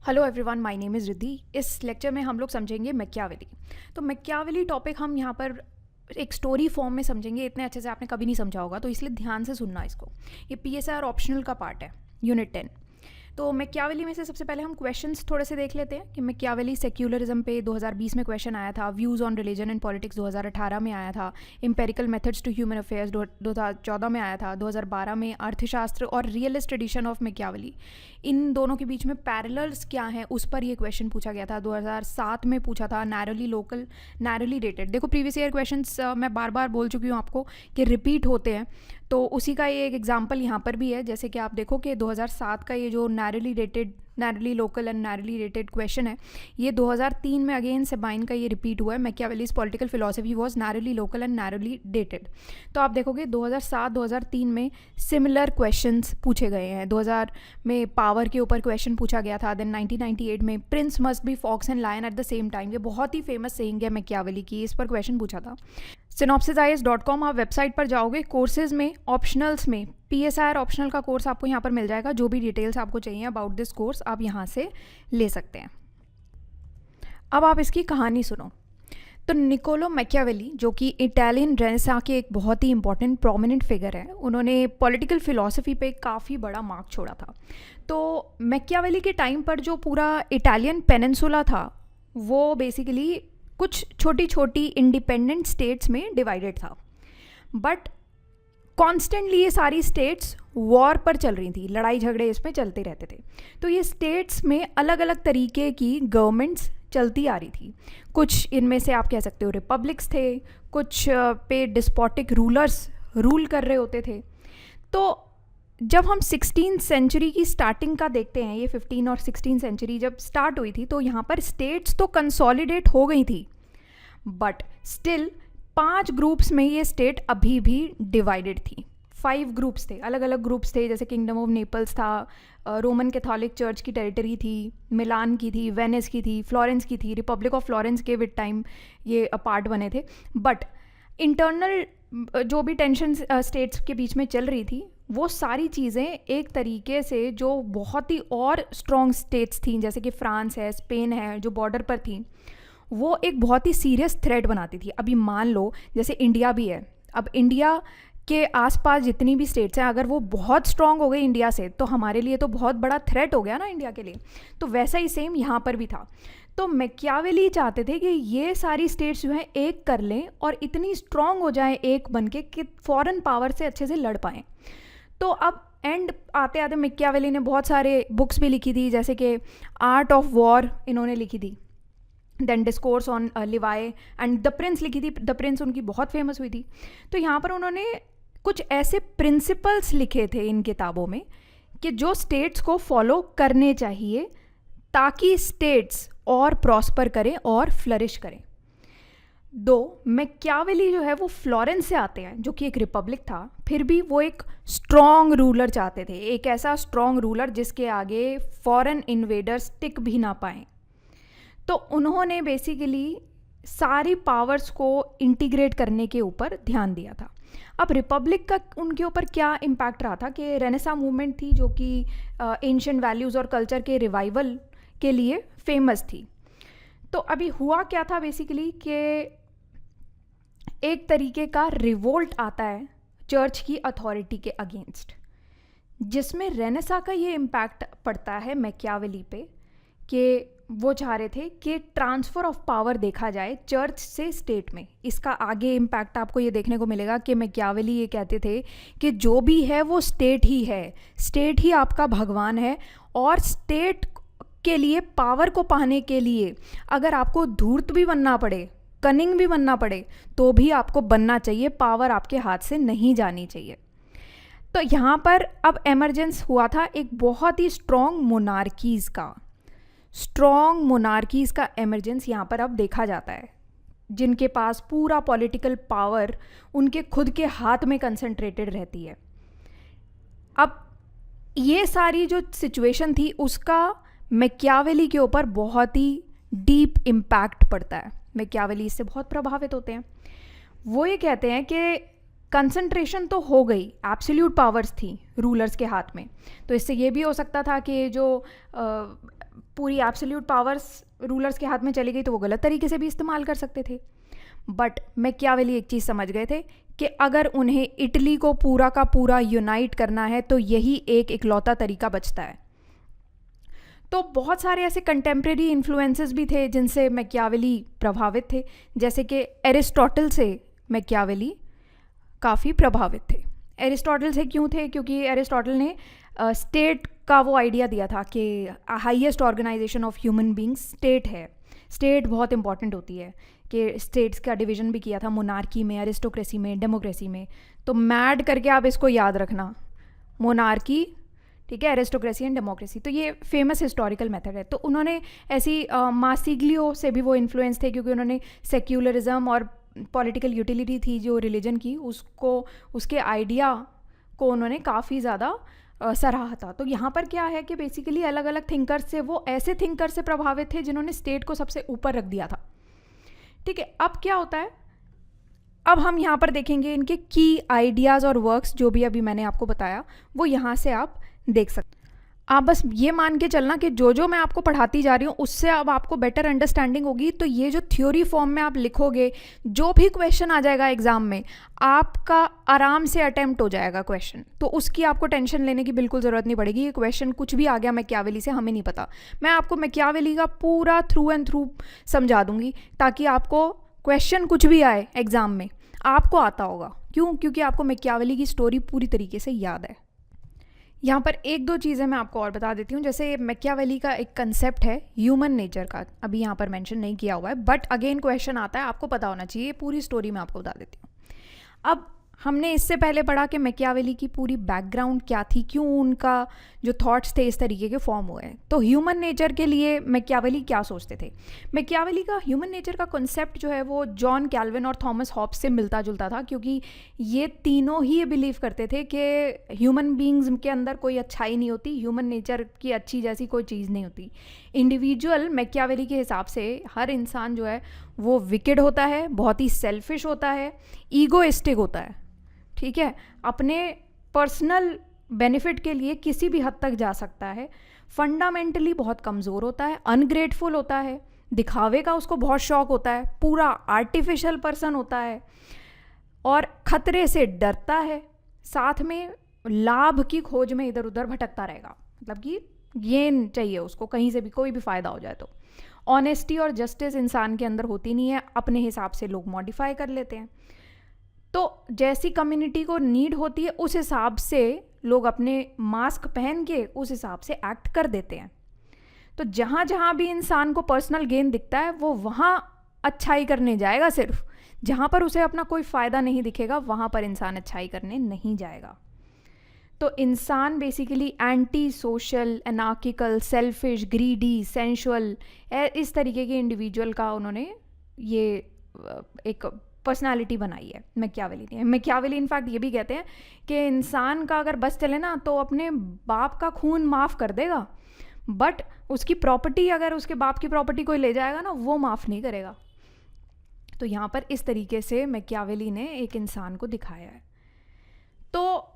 Hello everyone, my name is Riddhi. इस lecture में हम लोग समझेंगे मैकियावेली। तो मैकियावेली टॉपिक हम यहाँ पर एक स्टोरी फॉर्म में समझेंगे। इतने अच्छे से आपने कभी नहीं समझा होगा, तो इसलिए ध्यान से सुनना इसको। ये पीएसआर ऑप्शनल का पार्ट है, यूनिट 10। तो मैकियावेली में से सबसे पहले हम क्वेश्चंस थोड़े से देख लेते हैं कि मैकियावेली सेक्युलरिज्म पे 2020 में क्वेश्चन आया था, views on religion and politics 2018 में आया था, empirical methods to human affairs 2014 में आया था, 2012 में अर्थशास्त्र और रियलिस्ट ट्रेडिशन ऑफ मैकियावेली, इन दोनों के बीच में पैरेलल्स क्या हैं उस पर ये क्वेश्चन पूछा गया था। 2007 में पूछा था, नैरोली लोकल नैरोली डेटेड। देखो प्रीवियस ईयर क्वेश्चंस मैं बार बार बोल चुकी हूँ आपको कि रिपीट होते हैं, तो उसी का ये एक एग्जांपल यहाँ पर भी है। जैसे कि आप देखो कि 2007 का ये जो narrowly dated, narrowly local and narrowly dated question है, ये 2003 में अगेन सेबाइन का ये रिपीट हुआ है। Machiavelli's political philosophy was narrowly local and narrowly dated. तो आप देखोगे 2007-2003 में सिमिलर क्वेश्चंस पूछे गए हैं। 2000 में पावर के ऊपर क्वेश्चन पूछा गया था। देन 1998 में prince must be fox and lion at the same time, ये बहुत ही फेमस सेइंग है मैकियावेली की, इस पर क्वेश्चन पूछा था। synopsisis.com आप वेबसाइट पर जाओगे, कोर्सेज में ऑप्शनल्स में पीएसआर ऑप्शनल का कोर्स आपको यहाँ पर मिल जाएगा। जो भी डिटेल्स आपको चाहिए अबाउट दिस कोर्स आप यहाँ से ले सकते हैं। अब आप इसकी कहानी सुनो। तो निकोलो मैकियावेली, जो कि इटालियन रेनेसां के एक बहुत ही इंपॉर्टेंट प्रोमिनेंट फिगर है, उन्होंने पॉलिटिकल फिलॉसफी पे काफ़ी बड़ा मार्क छोड़ा था। तो मैकियावेली के टाइम पर जो पूरा इटालियन पेनिनसुला था वो बेसिकली कुछ छोटी छोटी इंडिपेंडेंट स्टेट्स में डिवाइडेड था, बट कॉन्स्टेंटली ये सारी स्टेट्स वॉर पर चल रही थी, लड़ाई झगड़े इसमें चलते रहते थे। तो ये स्टेट्स में अलग अलग तरीके की गवर्नमेंट्स चलती आ रही थी। कुछ इनमें से आप कह सकते हो रिपब्लिक्स थे, कुछ पे डिस्पोटिक रूलर्स रूल कर रहे होते थे। तो जब हम 16th सेंचुरी की स्टार्टिंग का देखते हैं, ये 15 और 16 सेंचुरी जब स्टार्ट हुई थी, तो यहाँ पर स्टेट्स तो कंसोलिडेट हो गई थी, बट स्टिल 5 ग्रुप्स में ये स्टेट अभी भी डिवाइडेड थी। 5 ग्रुप्स थे, अलग अलग ग्रुप्स थे, जैसे किंगडम ऑफ नेपल्स था, रोमन कैथोलिक चर्च की टेरिटरी थी, मिलान की थी, वेनिस की थी, फ्लोरेंस की थी, रिपब्लिक ऑफ फ्लोरेंस के विद टाइम ये पार्ट बने थे। बट इंटरनल जो भी टेंशन स्टेट्स के बीच में चल रही थी, वो सारी चीज़ें एक तरीके से जो बहुत ही और स्ट्रॉन्ग स्टेट्स थी, जैसे कि फ्रांस है, स्पेन है, जो बॉर्डर पर थी, वो एक बहुत ही सीरियस थ्रेट बनाती थी। अभी मान लो जैसे इंडिया भी है, अब इंडिया के आसपास जितनी भी स्टेट्स हैं, अगर वो बहुत स्ट्रॉन्ग हो गई इंडिया से, तो हमारे लिए तो बहुत बड़ा थ्रेट हो गया ना इंडिया के लिए। तो वैसा ही सेम यहाँ पर भी था। तो मैकियावेली चाहते थे कि ये सारी स्टेट्स जो हैं एक कर लें और इतनी स्ट्रॉन्ग हो जाए एक बन के कि फॉरेन पावर से अच्छे से लड़ पाएँ। तो अब एंड आते आते मैकियावेली ने बहुत सारे बुक्स भी लिखी थी, जैसे कि आर्ट ऑफ वॉर इन्होंने लिखी थी, then discourse on Livy and the prince लिखी थी। द प्रिंस उनकी बहुत फेमस हुई थी। तो यहाँ पर उन्होंने कुछ ऐसे प्रिंसिपल्स लिखे थे इन किताबों में कि जो स्टेट्स को फॉलो करने चाहिए ताकि स्टेट्स और प्रॉस्पर करें और फ्लरिश करें। मैकियावेली जो है वो फ्लोरेंस से आते हैं, जो कि एक रिपब्लिक था, फिर भी वो एक स्ट्रॉन्ग रूलर चाहते थे, एक ऐसा स्ट्रॉन्ग रूलर जिसके आगे फॉरेन इन्वेडर्स टिक भी ना पाएँ। तो उन्होंने बेसिकली सारी पावर्स को इंटीग्रेट करने के ऊपर ध्यान दिया था। अब रिपब्लिक का उनके ऊपर क्या इम्पैक्ट रहा था कि रेनेसां मूवमेंट थी, जो कि एंशिएंट वैल्यूज़ और कल्चर के रिवाइवल के लिए फेमस थी। तो अभी हुआ क्या था बेसिकली कि एक तरीके का रिवोल्ट आता है चर्च की अथॉरिटी के अगेंस्ट, जिसमें रेनेसां का ये इम्पैक्ट पड़ता है मैकियावेली पे कि वो चाह रहे थे कि ट्रांसफ़र ऑफ पावर देखा जाए चर्च से स्टेट में। इसका आगे इम्पैक्ट आपको ये देखने को मिलेगा कि मैकियावेली ये कहते थे कि जो भी है वो स्टेट ही है, स्टेट ही आपका भगवान है, और स्टेट के लिए पावर को पाने के लिए अगर आपको धूर्त भी बनना पड़े, कनिंग भी बनना पड़े, तो भी आपको बनना चाहिए, पावर आपके हाथ से नहीं जानी चाहिए। तो यहाँ पर अब एमरजेंस हुआ था एक बहुत ही स्ट्रॉन्ग मोनार्कीज़ का एमरजेंस यहाँ पर अब देखा जाता है, जिनके पास पूरा पॉलिटिकल पावर उनके खुद के हाथ में कंसंट्रेटेड रहती है। अब ये सारी जो सिचुएशन थी उसका मैकियावेली के ऊपर बहुत ही डीप इम्पैक्ट पड़ता है। मैकियावेली इससे बहुत प्रभावित होते हैं। वो ये कहते हैं कि कंसंट्रेशन तो हो गई, एब्सोल्यूट पावर्स थी रूलर्स के हाथ में, तो इससे ये भी हो सकता था कि जो पूरी एब्सोल्यूट पावर्स रूलर्स के हाथ में चली गई तो वो गलत तरीके से भी इस्तेमाल कर सकते थे। बट मैकियावेली एक चीज़ समझ गए थे कि अगर उन्हें इटली को पूरा का पूरा यूनाइट करना है तो यही एक इकलौता तरीका बचता है। तो बहुत सारे ऐसे कंटेम्प्रेरी इन्फ्लुएंसेस भी थे जिनसे मैकियावेली प्रभावित थे, जैसे कि एरिस्टोटल से मैकियावेली काफ़ी प्रभावित थे। एरिस्टोटल से क्यों थे? क्योंकि एरिस्टोटल ने स्टेट का वो आइडिया दिया था कि highest organization of human beings state है, स्टेट बहुत इंपॉर्टेंट होती है, कि स्टेट्स का डिवीज़न भी किया था मोनार्की में, एरिस्टोक्रेसी में, डेमोक्रेसी में। तो मैड करके आप इसको याद रखना, मोनार्की, ठीक है, एरिस्टोक्रेसी एंड डेमोक्रेसी। तो ये फेमस हिस्टोरिकल मेथड है। तो उन्होंने ऐसी मार्सिग्लियो से भी वो इन्फ्लुएंस थे, क्योंकि उन्होंने सेक्युलरिज्म और पॉलिटिकल यूटिलिटी थी जो रिलीजन की, उसको, उसके आइडिया को उन्होंने काफ़ी ज़्यादा सराहा था। तो यहाँ पर क्या है कि बेसिकली अलग अलग थिंकर्स से, वो ऐसे थिंकर से प्रभावित थे जिन्होंने स्टेट को सबसे ऊपर रख दिया था। ठीक है, अब क्या होता है, अब हम यहाँ पर देखेंगे इनके की आइडियाज़ और वर्क्स, जो भी अभी मैंने आपको बताया वो यहाँ से आप देख सकते। आप बस ये मान के चलना कि जो जो मैं आपको पढ़ाती जा रही हूँ उससे अब आपको बेटर अंडरस्टैंडिंग होगी। तो ये जो थ्योरी फॉर्म में आप लिखोगे, जो भी क्वेश्चन आ जाएगा एग्जाम में, आपका आराम से अटेम्प्ट हो जाएगा क्वेश्चन। तो उसकी आपको टेंशन लेने की बिल्कुल ज़रूरत नहीं पड़ेगी। ये क्वेश्चन कुछ भी आ गया मैकियावेली से, हमें नहीं पता, मैं आपको मैकियावेली का पूरा थ्रू एंड थ्रू समझा दूंगी, ताकि आपको क्वेश्चन कुछ भी आए एग्जाम में आपको आता होगा। क्यों? क्योंकि आपको मैकियावेली की स्टोरी पूरी तरीके से याद है। यहाँ पर एक दो चीज़ें मैं आपको और बता देती हूँ। जैसे मैकियावेली का एक कंसेप्ट है ह्यूमन नेचर का, अभी यहाँ पर मेंशन नहीं किया हुआ है, बट अगेन क्वेश्चन आता है, आपको पता होना चाहिए। पूरी स्टोरी मैं आपको बता देती हूँ। अब हमने इससे पहले पढ़ा कि मैकियावेली की पूरी बैकग्राउंड क्या थी, क्यों उनका जो थॉट्स थे इस तरीके के फॉर्म हुए। तो ह्यूमन नेचर के लिए मैकियावेली क्या सोचते थे? मैकियावेली का ह्यूमन नेचर का कॉन्सेप्ट जो है वो जॉन कैल्विन और थॉमस हॉब्स से मिलता जुलता था, क्योंकि ये तीनों ही बिलीव करते थे कि ह्यूमन बींग्स के अंदर कोई अच्छाई नहीं होती, ह्यूमन नेचर की अच्छी जैसी कोई चीज़ नहीं होती। इंडिविजुअल, मैकियावेली के हिसाब से हर इंसान जो है वो विकेड होता है, बहुत ही सेल्फिश होता है, ईगोइस्टिक होता है, ठीक है, अपने पर्सनल बेनिफिट के लिए किसी भी हद तक जा सकता है, फंडामेंटली बहुत कमज़ोर होता है, अनग्रेटफुल होता है, दिखावे का उसको बहुत शौक होता है, पूरा आर्टिफिशियल पर्सन होता है और ख़तरे से डरता है, साथ में लाभ की खोज में इधर उधर भटकता रहेगा, मतलब कि गेन चाहिए उसको कहीं से भी, कोई भी फ़ायदा हो जाए तो। ऑनेस्टी और जस्टिस इंसान के अंदर होती नहीं है, अपने हिसाब से लोग मॉडिफाई कर लेते हैं। तो जैसी कम्युनिटी को नीड होती है उस हिसाब से लोग अपने मास्क पहन के उस हिसाब से एक्ट कर देते हैं। तो जहाँ जहाँ भी इंसान को पर्सनल गेन दिखता है वो वहाँ अच्छाई करने जाएगा, सिर्फ जहाँ पर उसे अपना कोई फ़ायदा नहीं दिखेगा वहाँ पर इंसान अच्छाई करने नहीं जाएगा। तो इंसान basically anti social, anarchical, selfish, greedy, sensual, इस तरीके के इंडिविजुअल का उन्होंने ये एक पर्सनालिटी बनाई है मैकियावेली ने। मैकियावेली इनफैक्ट ये भी कहते हैं कि इंसान का अगर बस चले ना तो अपने बाप का खून माफ़ कर देगा, बट उसकी प्रॉपर्टी, अगर उसके बाप की प्रॉपर्टी कोई ले जाएगा ना, वो माफ़ नहीं करेगा। तो यहाँ पर इस तरीके से मैकियावेली ने एक इंसान को दिखाया है। तो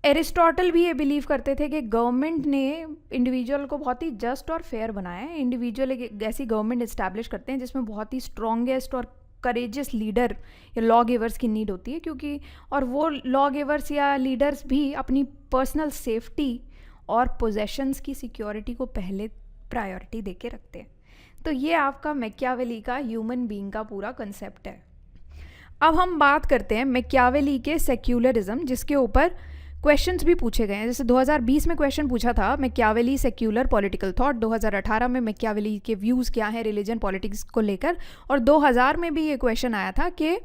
एरिस्टोटल भी ये बिलीव करते थे कि गवर्नमेंट ने इंडिविजुअल को बहुत ही जस्ट और फेयर बनाया है। इंडिविजुअल एक ऐसी गवर्नमेंट इस्टेब्लिश करते हैं जिसमें बहुत ही स्ट्रॉन्गेस्ट और करेजियस लीडर या लॉ गिवर्स की नीड होती है, क्योंकि और वो लॉ गिवर्स या लीडर्स भी अपनी पर्सनल सेफ्टी और पोजेशंस की सिक्योरिटी को पहले प्रायोरिटी देके रखते हैं। तो ये आपका मैकियावेली का ह्यूमन बीइंग का पूरा कंसेप्ट है। अब हम बात करते हैं मैकियावेली के सेक्युलरिज्म, जिसके ऊपर क्वेश्चंस भी पूछे गए हैं। जैसे 2020 में क्वेश्चन पूछा था मैकियावेली सेक्युलर पॉलिटिकल थॉट, 2018 में मैकियावेली के व्यूज़ क्या हैं रिलीजन पॉलिटिक्स को लेकर, और 2000 में भी ये क्वेश्चन आया था कि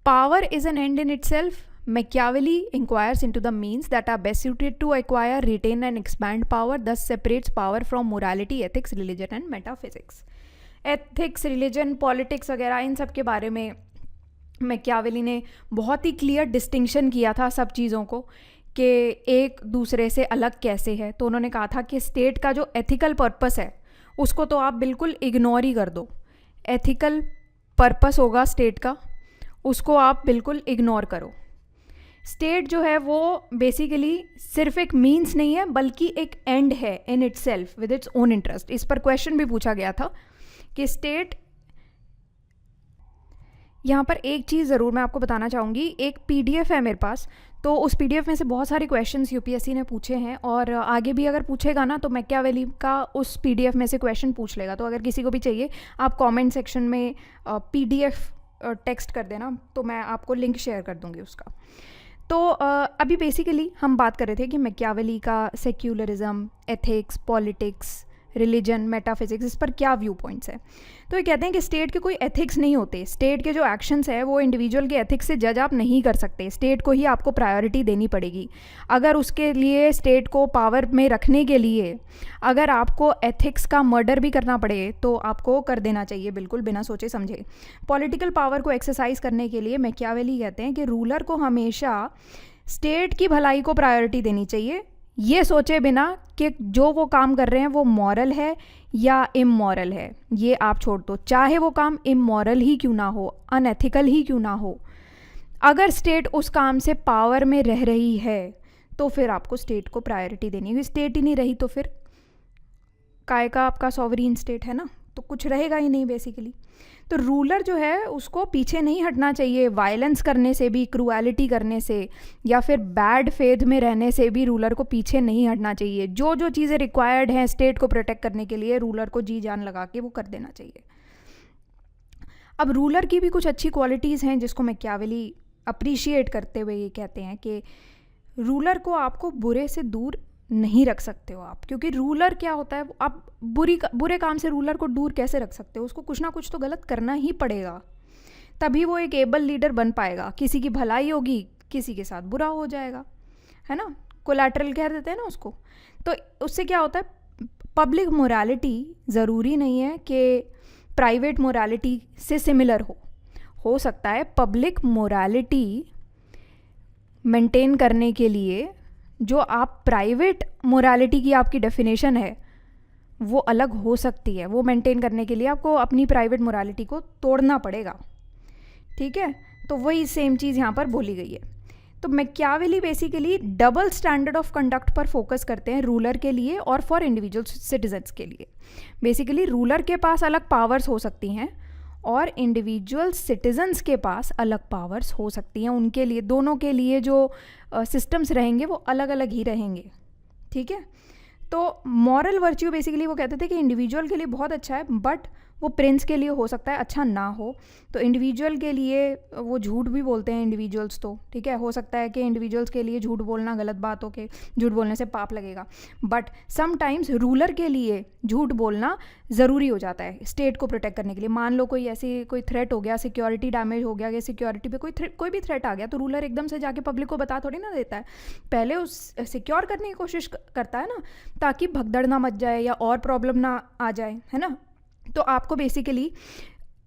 power is an end in itself, Machiavelli inquires into the means that are best suited to acquire, retain and expand power, thus separates power from morality, ethics, religion and metaphysics. Ethics, religion, politics वगैरह इन सब के बारे में Machiavelli ने बहुत ही clear distinction किया था सब चीज़ों को कि एक दूसरे से अलग कैसे है। तो उन्होंने कहा था कि स्टेट का जो एथिकल पर्पस है उसको तो आप बिल्कुल इग्नोर ही कर दो। एथिकल पर्पस होगा स्टेट का, उसको आप बिल्कुल इग्नोर करो। स्टेट जो है वो बेसिकली सिर्फ एक मीन्स नहीं है बल्कि एक एंड है in itself with its own interest. इस पर क्वेश्चन भी पूछा गया था कि स्टेट, यहाँ पर एक चीज़ ज़रूर मैं आपको बताना चाहूँगी, एक पीडीएफ है मेरे पास, तो उस पीडीएफ में से बहुत सारे क्वेश्चंस यूपीएससी ने पूछे हैं और आगे भी अगर पूछेगा ना तो मैकियावेली का उस पीडीएफ में से क्वेश्चन पूछ लेगा। तो अगर किसी को भी चाहिए आप कमेंट सेक्शन में पीडीएफ टेक्स्ट कर देना, तो मैं आपको लिंक शेयर कर दूँगी उसका। तो अभी बेसिकली हम बात कर रहे थे कि मैकियावेली का secularism, ethics, politics, religion, metaphysics, इस पर क्या व्यू पॉइंट्स है। तो ये कहते हैं कि स्टेट के कोई एथिक्स नहीं होते, स्टेट के जो एक्शंस है वो इंडिविजुअल के एथिक्स से जज आप नहीं कर सकते, स्टेट को ही आपको प्रायोरिटी देनी पड़ेगी। अगर उसके लिए स्टेट को पावर में रखने के लिए अगर आपको एथिक्स का मर्डर भी करना पड़े तो आपको कर देना चाहिए, बिल्कुल बिना सोचे समझे। पॉलिटिकल पावर को एक्सरसाइज करने के लिए मैकियावेली कहते हैं कि रूलर को हमेशा स्टेट की भलाई को प्रायोरिटी देनी चाहिए, ये सोचे बिना कि जो वो काम कर रहे हैं वो मॉरल है या इमॉरल है, ये आप छोड़ दो, चाहे वो काम इमॉरल ही क्यों ना हो, अनएथिकल ही क्यों ना हो। अगर स्टेट उस काम से पावर में रह रही है तो फिर आपको स्टेट को प्रायोरिटी देनी है। स्टेट ही नहीं रही तो फिर काय का आपका सॉवरीन स्टेट है ना, तो कुछ रहेगा ही नहीं बेसिकली। तो रूलर जो है उसको पीछे नहीं हटना चाहिए, वायलेंस करने से भी, क्रूएलिटी करने से या फिर बैड फेथ में रहने से भी रूलर को पीछे नहीं हटना चाहिए। जो जो चीज़ें रिक्वायर्ड हैं स्टेट को प्रोटेक्ट करने के लिए रूलर को जी जान लगा के वो कर देना चाहिए। अब रूलर की भी कुछ अच्छी क्वालिटीज़ हैं जिसको मैकियावेली अप्रिशिएट करते हुए ये कहते हैं कि रूलर को आपको बुरे से दूर नहीं रख सकते हो आप, क्योंकि रूलर क्या होता है, आप बुरे काम से रूलर को दूर कैसे रख सकते हो, उसको कुछ ना कुछ तो गलत करना ही पड़ेगा, तभी वो एक एबल लीडर बन पाएगा। किसी की भलाई होगी, किसी के साथ बुरा हो जाएगा, है ना, कोलैटरल कह देते हैं ना उसको। तो उससे क्या होता है, पब्लिक मोरालिटी ज़रूरी नहीं है कि प्राइवेट मोरालिटी से सिमिलर हो सकता है पब्लिक मोरालिटी मेंटेन करने के लिए जो आप प्राइवेट मोरालिटी की आपकी डेफिनेशन है वो अलग हो सकती है, वो मेंटेन करने के लिए आपको अपनी प्राइवेट मोरालिटी को तोड़ना पड़ेगा, ठीक है। तो वही सेम चीज़ यहाँ पर बोली गई है। तो Machiavelli basically double standard of conduct पर फोकस करते हैं रूलर के लिए और फॉर इंडिविजुअल सिटीजन्स के लिए। बेसिकली रूलर के पास अलग पावर्स हो सकती हैं और इंडिविजुअल सिटीजन्स के पास अलग पावर्स हो सकती हैं, उनके लिए, दोनों के लिए जो सिस्टम्स रहेंगे वो अलग अलग ही रहेंगे, ठीक है। तो मॉरल वर्च्यू बेसिकली वो कहते थे कि इंडिविजुअल के लिए बहुत अच्छा है बट वो प्रिंस के लिए हो सकता है अच्छा ना हो। तो इंडिविजुअल के लिए वो झूठ भी बोलते हैं इंडिविजुअल्स, तो ठीक है, हो सकता है कि इंडिविजुअल्स के लिए झूठ बोलना गलत बात हो कि झूठ बोलने से पाप लगेगा, बट समटाइम्स रूलर के लिए झूठ बोलना ज़रूरी हो जाता है स्टेट को प्रोटेक्ट करने के लिए। मान लो कोई ऐसी कोई थ्रेट हो गया, सिक्योरिटी डैमेज हो गया, या सिक्योरिटी पे कोई भी थ्रेट आ गया, तो रूलर एकदम से जाके पब्लिक को बता थोड़ी ना देता है, पहले उस सिक्योर करने की कोशिश करता है ना, ताकि भगदड़ ना मच जाए या और प्रॉब्लम ना आ जाए, है ना। तो आपको बेसिकली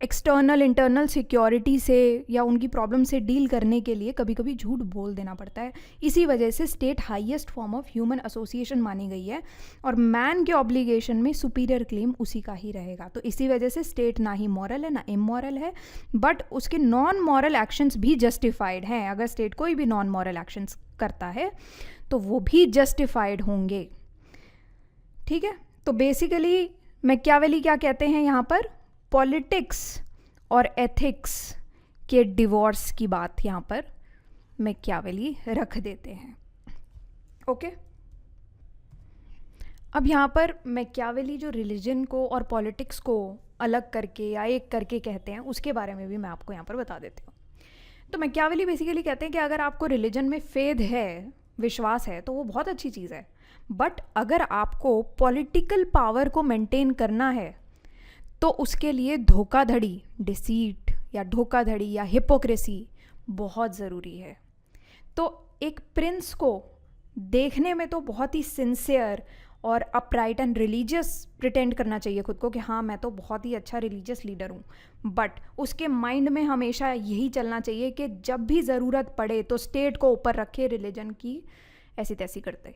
एक्सटर्नल इंटरनल सिक्योरिटी से या उनकी प्रॉब्लम से डील करने के लिए कभी कभी झूठ बोल देना पड़ता है। इसी वजह से state highest form of human association मानी गई है और मैन के ऑब्लिगेशन में सुपीरियर क्लेम उसी का ही रहेगा। तो इसी वजह से स्टेट ना ही मॉरल है ना इमॉरल है, बट उसके नॉन मॉरल एक्शंस भी जस्टिफाइड हैं। अगर स्टेट कोई भी नॉन मॉरल एक्शंस करता है तो वो भी जस्टिफाइड होंगे, ठीक है। तो बेसिकली मैकियावेली क्या कहते हैं यहाँ पर, पॉलिटिक्स और एथिक्स के डिवोर्स की बात यहाँ पर मैकियावेली रख देते हैं, ओके। अब यहाँ पर मैकियावेली जो रिलीजन को और पॉलिटिक्स को अलग करके या एक करके कहते हैं उसके बारे में भी मैं आपको यहाँ पर बता देती हूँ। तो मैकियावेली बेसिकली कहते हैं कि अगर आपको रिलीजन में फेथ है, विश्वास है, तो वो बहुत अच्छी चीज़ है, बट अगर आपको पॉलिटिकल पावर को मेंटेन करना है तो उसके लिए धोखाधड़ी, डिसीट या धोखाधड़ी या हिपोक्रेसी बहुत ज़रूरी है। तो एक प्रिंस को देखने में तो बहुत ही सिंसियर और अपराइट एंड रिलीजियस प्रिटेंड करना चाहिए खुद को कि हाँ मैं तो बहुत ही अच्छा रिलीजियस लीडर हूँ, बट उसके माइंड में हमेशा यही चलना चाहिए कि जब भी ज़रूरत पड़े तो स्टेट को ऊपर रखे, रिलीजन की ऐसी तैसी करते,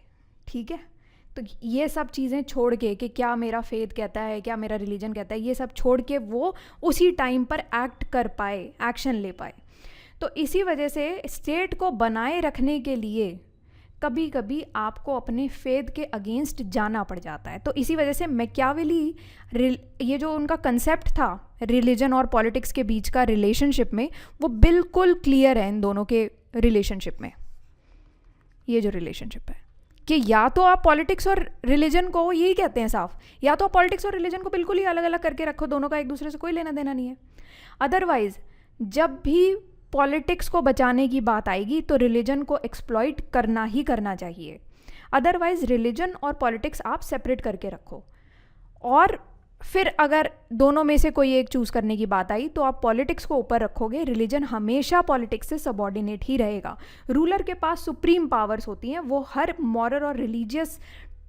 ठीक है। तो ये सब चीज़ें छोड़ के कि क्या मेरा फेथ कहता है, क्या मेरा रिलीजन कहता है, ये सब छोड़ के वो उसी टाइम पर एक्ट कर पाए, एक्शन ले पाए। तो इसी वजह से स्टेट को बनाए रखने के लिए कभी कभी आपको अपने फेथ के अगेंस्ट जाना पड़ जाता है। तो इसी वजह से मैकियावेली, ये जो उनका कंसेप्ट था रिलीजन और पॉलिटिक्स के बीच का रिलेशनशिप में, वो बिल्कुल क्लियर है इन दोनों के रिलेशनशिप में। ये जो रिलेशनशिप है कि या तो आप पॉलिटिक्स और रिलीजन को, यही कहते हैं साफ, या तो आप पॉलिटिक्स और रिलीजन को बिल्कुल ही अलग अलग करके रखो, दोनों का एक दूसरे से कोई लेना देना नहीं है। अदरवाइज जब भी पॉलिटिक्स को बचाने की बात आएगी तो रिलीजन को एक्सप्लॉइट करना ही करना चाहिए। अदरवाइज रिलीजन और पॉलिटिक्स आप सेपरेट करके रखो, और फिर अगर दोनों में से कोई एक चूज़ करने की बात आई तो आप पॉलिटिक्स को ऊपर रखोगे, रिलीजन हमेशा पॉलिटिक्स से सबऑर्डिनेट ही रहेगा। रूलर के पास सुप्रीम पावर्स होती हैं, वो हर मॉरल और रिलीजियस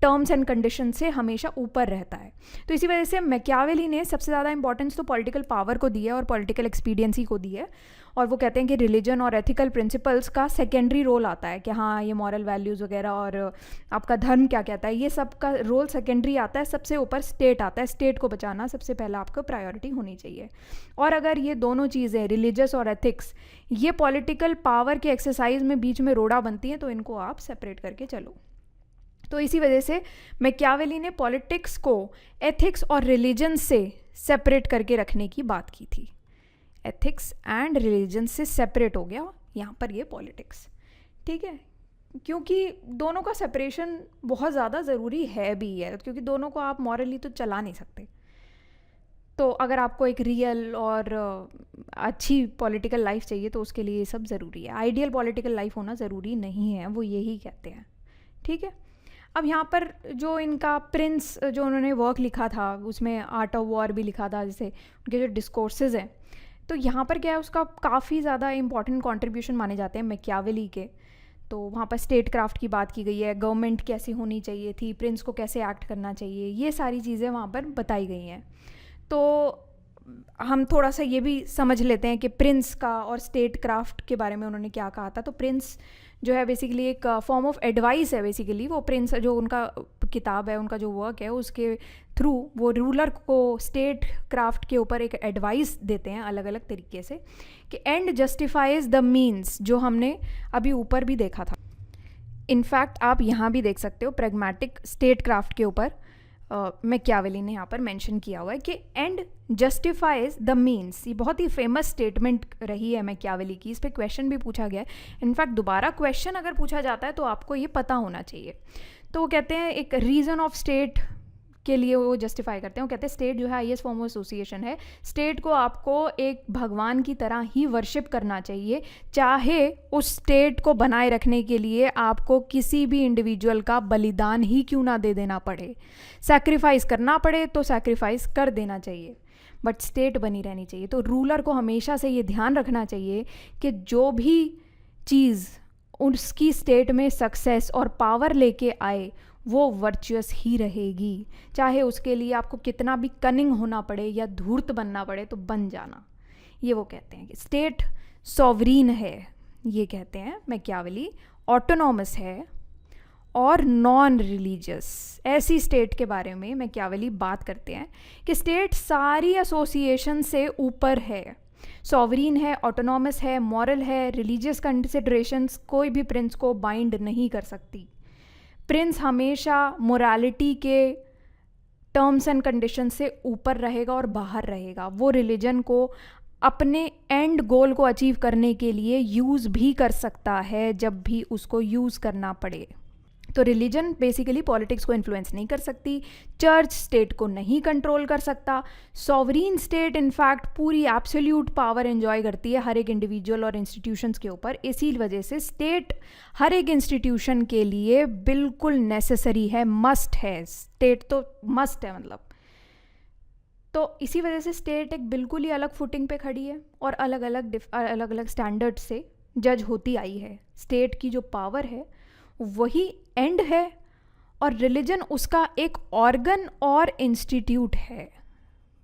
टर्म्स एंड कंडीशन से हमेशा ऊपर रहता है। तो इसी वजह से मैकियावेली ने सबसे ज़्यादा इंपॉर्टेंस तो पॉलिटिकल पावर को दी है और पॉलिटिकल एक्सपीडियंसी को दी है, और वो कहते हैं कि रिलीजन और एथिकल प्रिंसिपल्स का सेकेंडरी रोल आता है, कि हाँ ये मॉरल वैल्यूज़ वगैरह और आपका धर्म क्या कहता है, ये सब का रोल सेकेंडरी आता है। सबसे ऊपर स्टेट आता है, स्टेट को बचाना सबसे पहला आपको प्रायोरिटी होनी चाहिए। और अगर ये दोनों चीज़ें रिलीजियस और एथिक्स ये पॉलिटिकल पावर के एक्सरसाइज में बीच में रोड़ा बनती हैं, तो इनको आप सेपरेट करके चलो। तो इसी वजह से मैकियावेली ने पॉलिटिक्स को एथिक्स और रिलीजन से सेपरेट करके रखने की बात की थी। एथिक्स एंड रिलीजन से सेपरेट हो गया यहाँ पर ये पॉलिटिक्स, ठीक है, क्योंकि दोनों का सेपरेशन बहुत ज़्यादा ज़रूरी है भी है, क्योंकि दोनों को आप मॉरली तो चला नहीं सकते। तो अगर आपको एक रियल और अच्छी पॉलिटिकल लाइफ चाहिए तो उसके लिए ये सब ज़रूरी है। आइडियल पॉलिटिकल लाइफ होना ज़रूरी नहीं है, वो यही कहते हैं, ठीक है। अब यहाँ पर जो इनका प्रिंस, जो उन्होंने वर्क लिखा था उसमें आर्ट ऑफ वॉर भी लिखा था, जैसे उनके जो डिस्कोर्सेज हैं, तो यहाँ पर क्या है, उसका काफ़ी ज़्यादा इंपॉर्टेंट कंट्रीब्यूशन माने जाते हैं मैकियावेली के। तो वहाँ पर स्टेट क्राफ्ट की बात की गई है, गवर्नमेंट कैसी होनी चाहिए थी, प्रिंस को कैसे एक्ट करना चाहिए, ये सारी चीज़ें वहाँ पर बताई गई हैं। तो हम थोड़ा सा ये भी समझ लेते हैं कि प्रिंस का और स्टेट क्राफ्ट के बारे में उन्होंने क्या कहा था। तो प्रिंस जो है बेसिकली एक फॉर्म ऑफ एडवाइस है, बेसिकली वो प्रिंस जो उनका किताब है, उनका जो वर्क है, उसके थ्रू वो रूलर को स्टेट क्राफ्ट के ऊपर एक एडवाइस देते हैं अलग अलग तरीके से, कि एंड जस्टिफाइज द मीन्स, जो हमने अभी ऊपर भी देखा था। इनफैक्ट आप यहाँ भी देख सकते हो प्रैग्मेटिक स्टेट क्राफ्ट के ऊपर मैकियावेली ने यहाँ पर मेंशन किया हुआ है कि एंड जस्टिफाइज द मीन्स। ये बहुत ही फेमस स्टेटमेंट रही है मैकियावेली की, इस पर क्वेश्चन भी पूछा गया है। इनफैक्ट दोबारा क्वेश्चन अगर पूछा जाता है तो आपको ये पता होना चाहिए। तो वो कहते हैं एक रीज़न ऑफ स्टेट के लिए वो जस्टिफाई करते हैं। वो कहते हैं स्टेट जो है हाईएस्ट फॉर्म ऑफ एसोसिएशन है, स्टेट को आपको एक भगवान की तरह ही वर्शिप करना चाहिए, चाहे उस स्टेट को बनाए रखने के लिए आपको किसी भी इंडिविजुअल का बलिदान ही क्यों ना दे देना पड़े, सैक्रिफाइस करना पड़े तो सैक्रिफाइस कर देना चाहिए, बट स्टेट बनी रहनी चाहिए। तो रूलर को हमेशा से ये ध्यान रखना चाहिए कि जो भी चीज़ उसकी स्टेट में सक्सेस और पावर लेके आए वो वर्चुअस ही रहेगी, चाहे उसके लिए आपको कितना भी कनिंग होना पड़े या धूर्त बनना पड़े तो बन जाना। ये वो कहते हैं कि स्टेट सॉवरीन है, ये कहते हैं मैकियावेली, ऑटोनॉमस है और नॉन रिलीजियस। ऐसी स्टेट के बारे में मैकियावेली बात करते हैं कि स्टेट सारी एसोसिएशन से ऊपर है, सॉवरीन है, ऑटोनॉमस है, मॉरल है, रिलीजियस कंसिडरेशंस कोई भी प्रिंस को बाइंड नहीं कर सकती। प्रिंस हमेशा मोरालिटी के टर्म्स एंड कंडीशन से ऊपर रहेगा और बाहर रहेगा। वो रिलीजन को अपने एंड गोल को अचीव करने के लिए यूज़ भी कर सकता है जब भी उसको यूज़ करना पड़े। तो रिलीजन बेसिकली पॉलिटिक्स को इन्फ्लुएंस नहीं कर सकती, चर्च स्टेट को नहीं कंट्रोल कर सकता, सॉवरीन स्टेट इनफैक्ट पूरी एब्सोल्यूट पावर एंजॉय करती है हर एक इंडिविजुअल और इंस्टीट्यूशंस के ऊपर। इसी वजह से स्टेट हर एक इंस्टीट्यूशन के लिए बिल्कुल नेसेसरी है, मस्ट है, स्टेट तो मस्ट है मतलब। तो इसी वजह से स्टेट एक बिल्कुल ही अलग फुटिंग पे खड़ी है और अलग अलग स्टैंडर्ड से जज होती आई है। स्टेट की जो पावर है वही एंड है और रिलीजन उसका एक ऑर्गन और इंस्टीट्यूट है।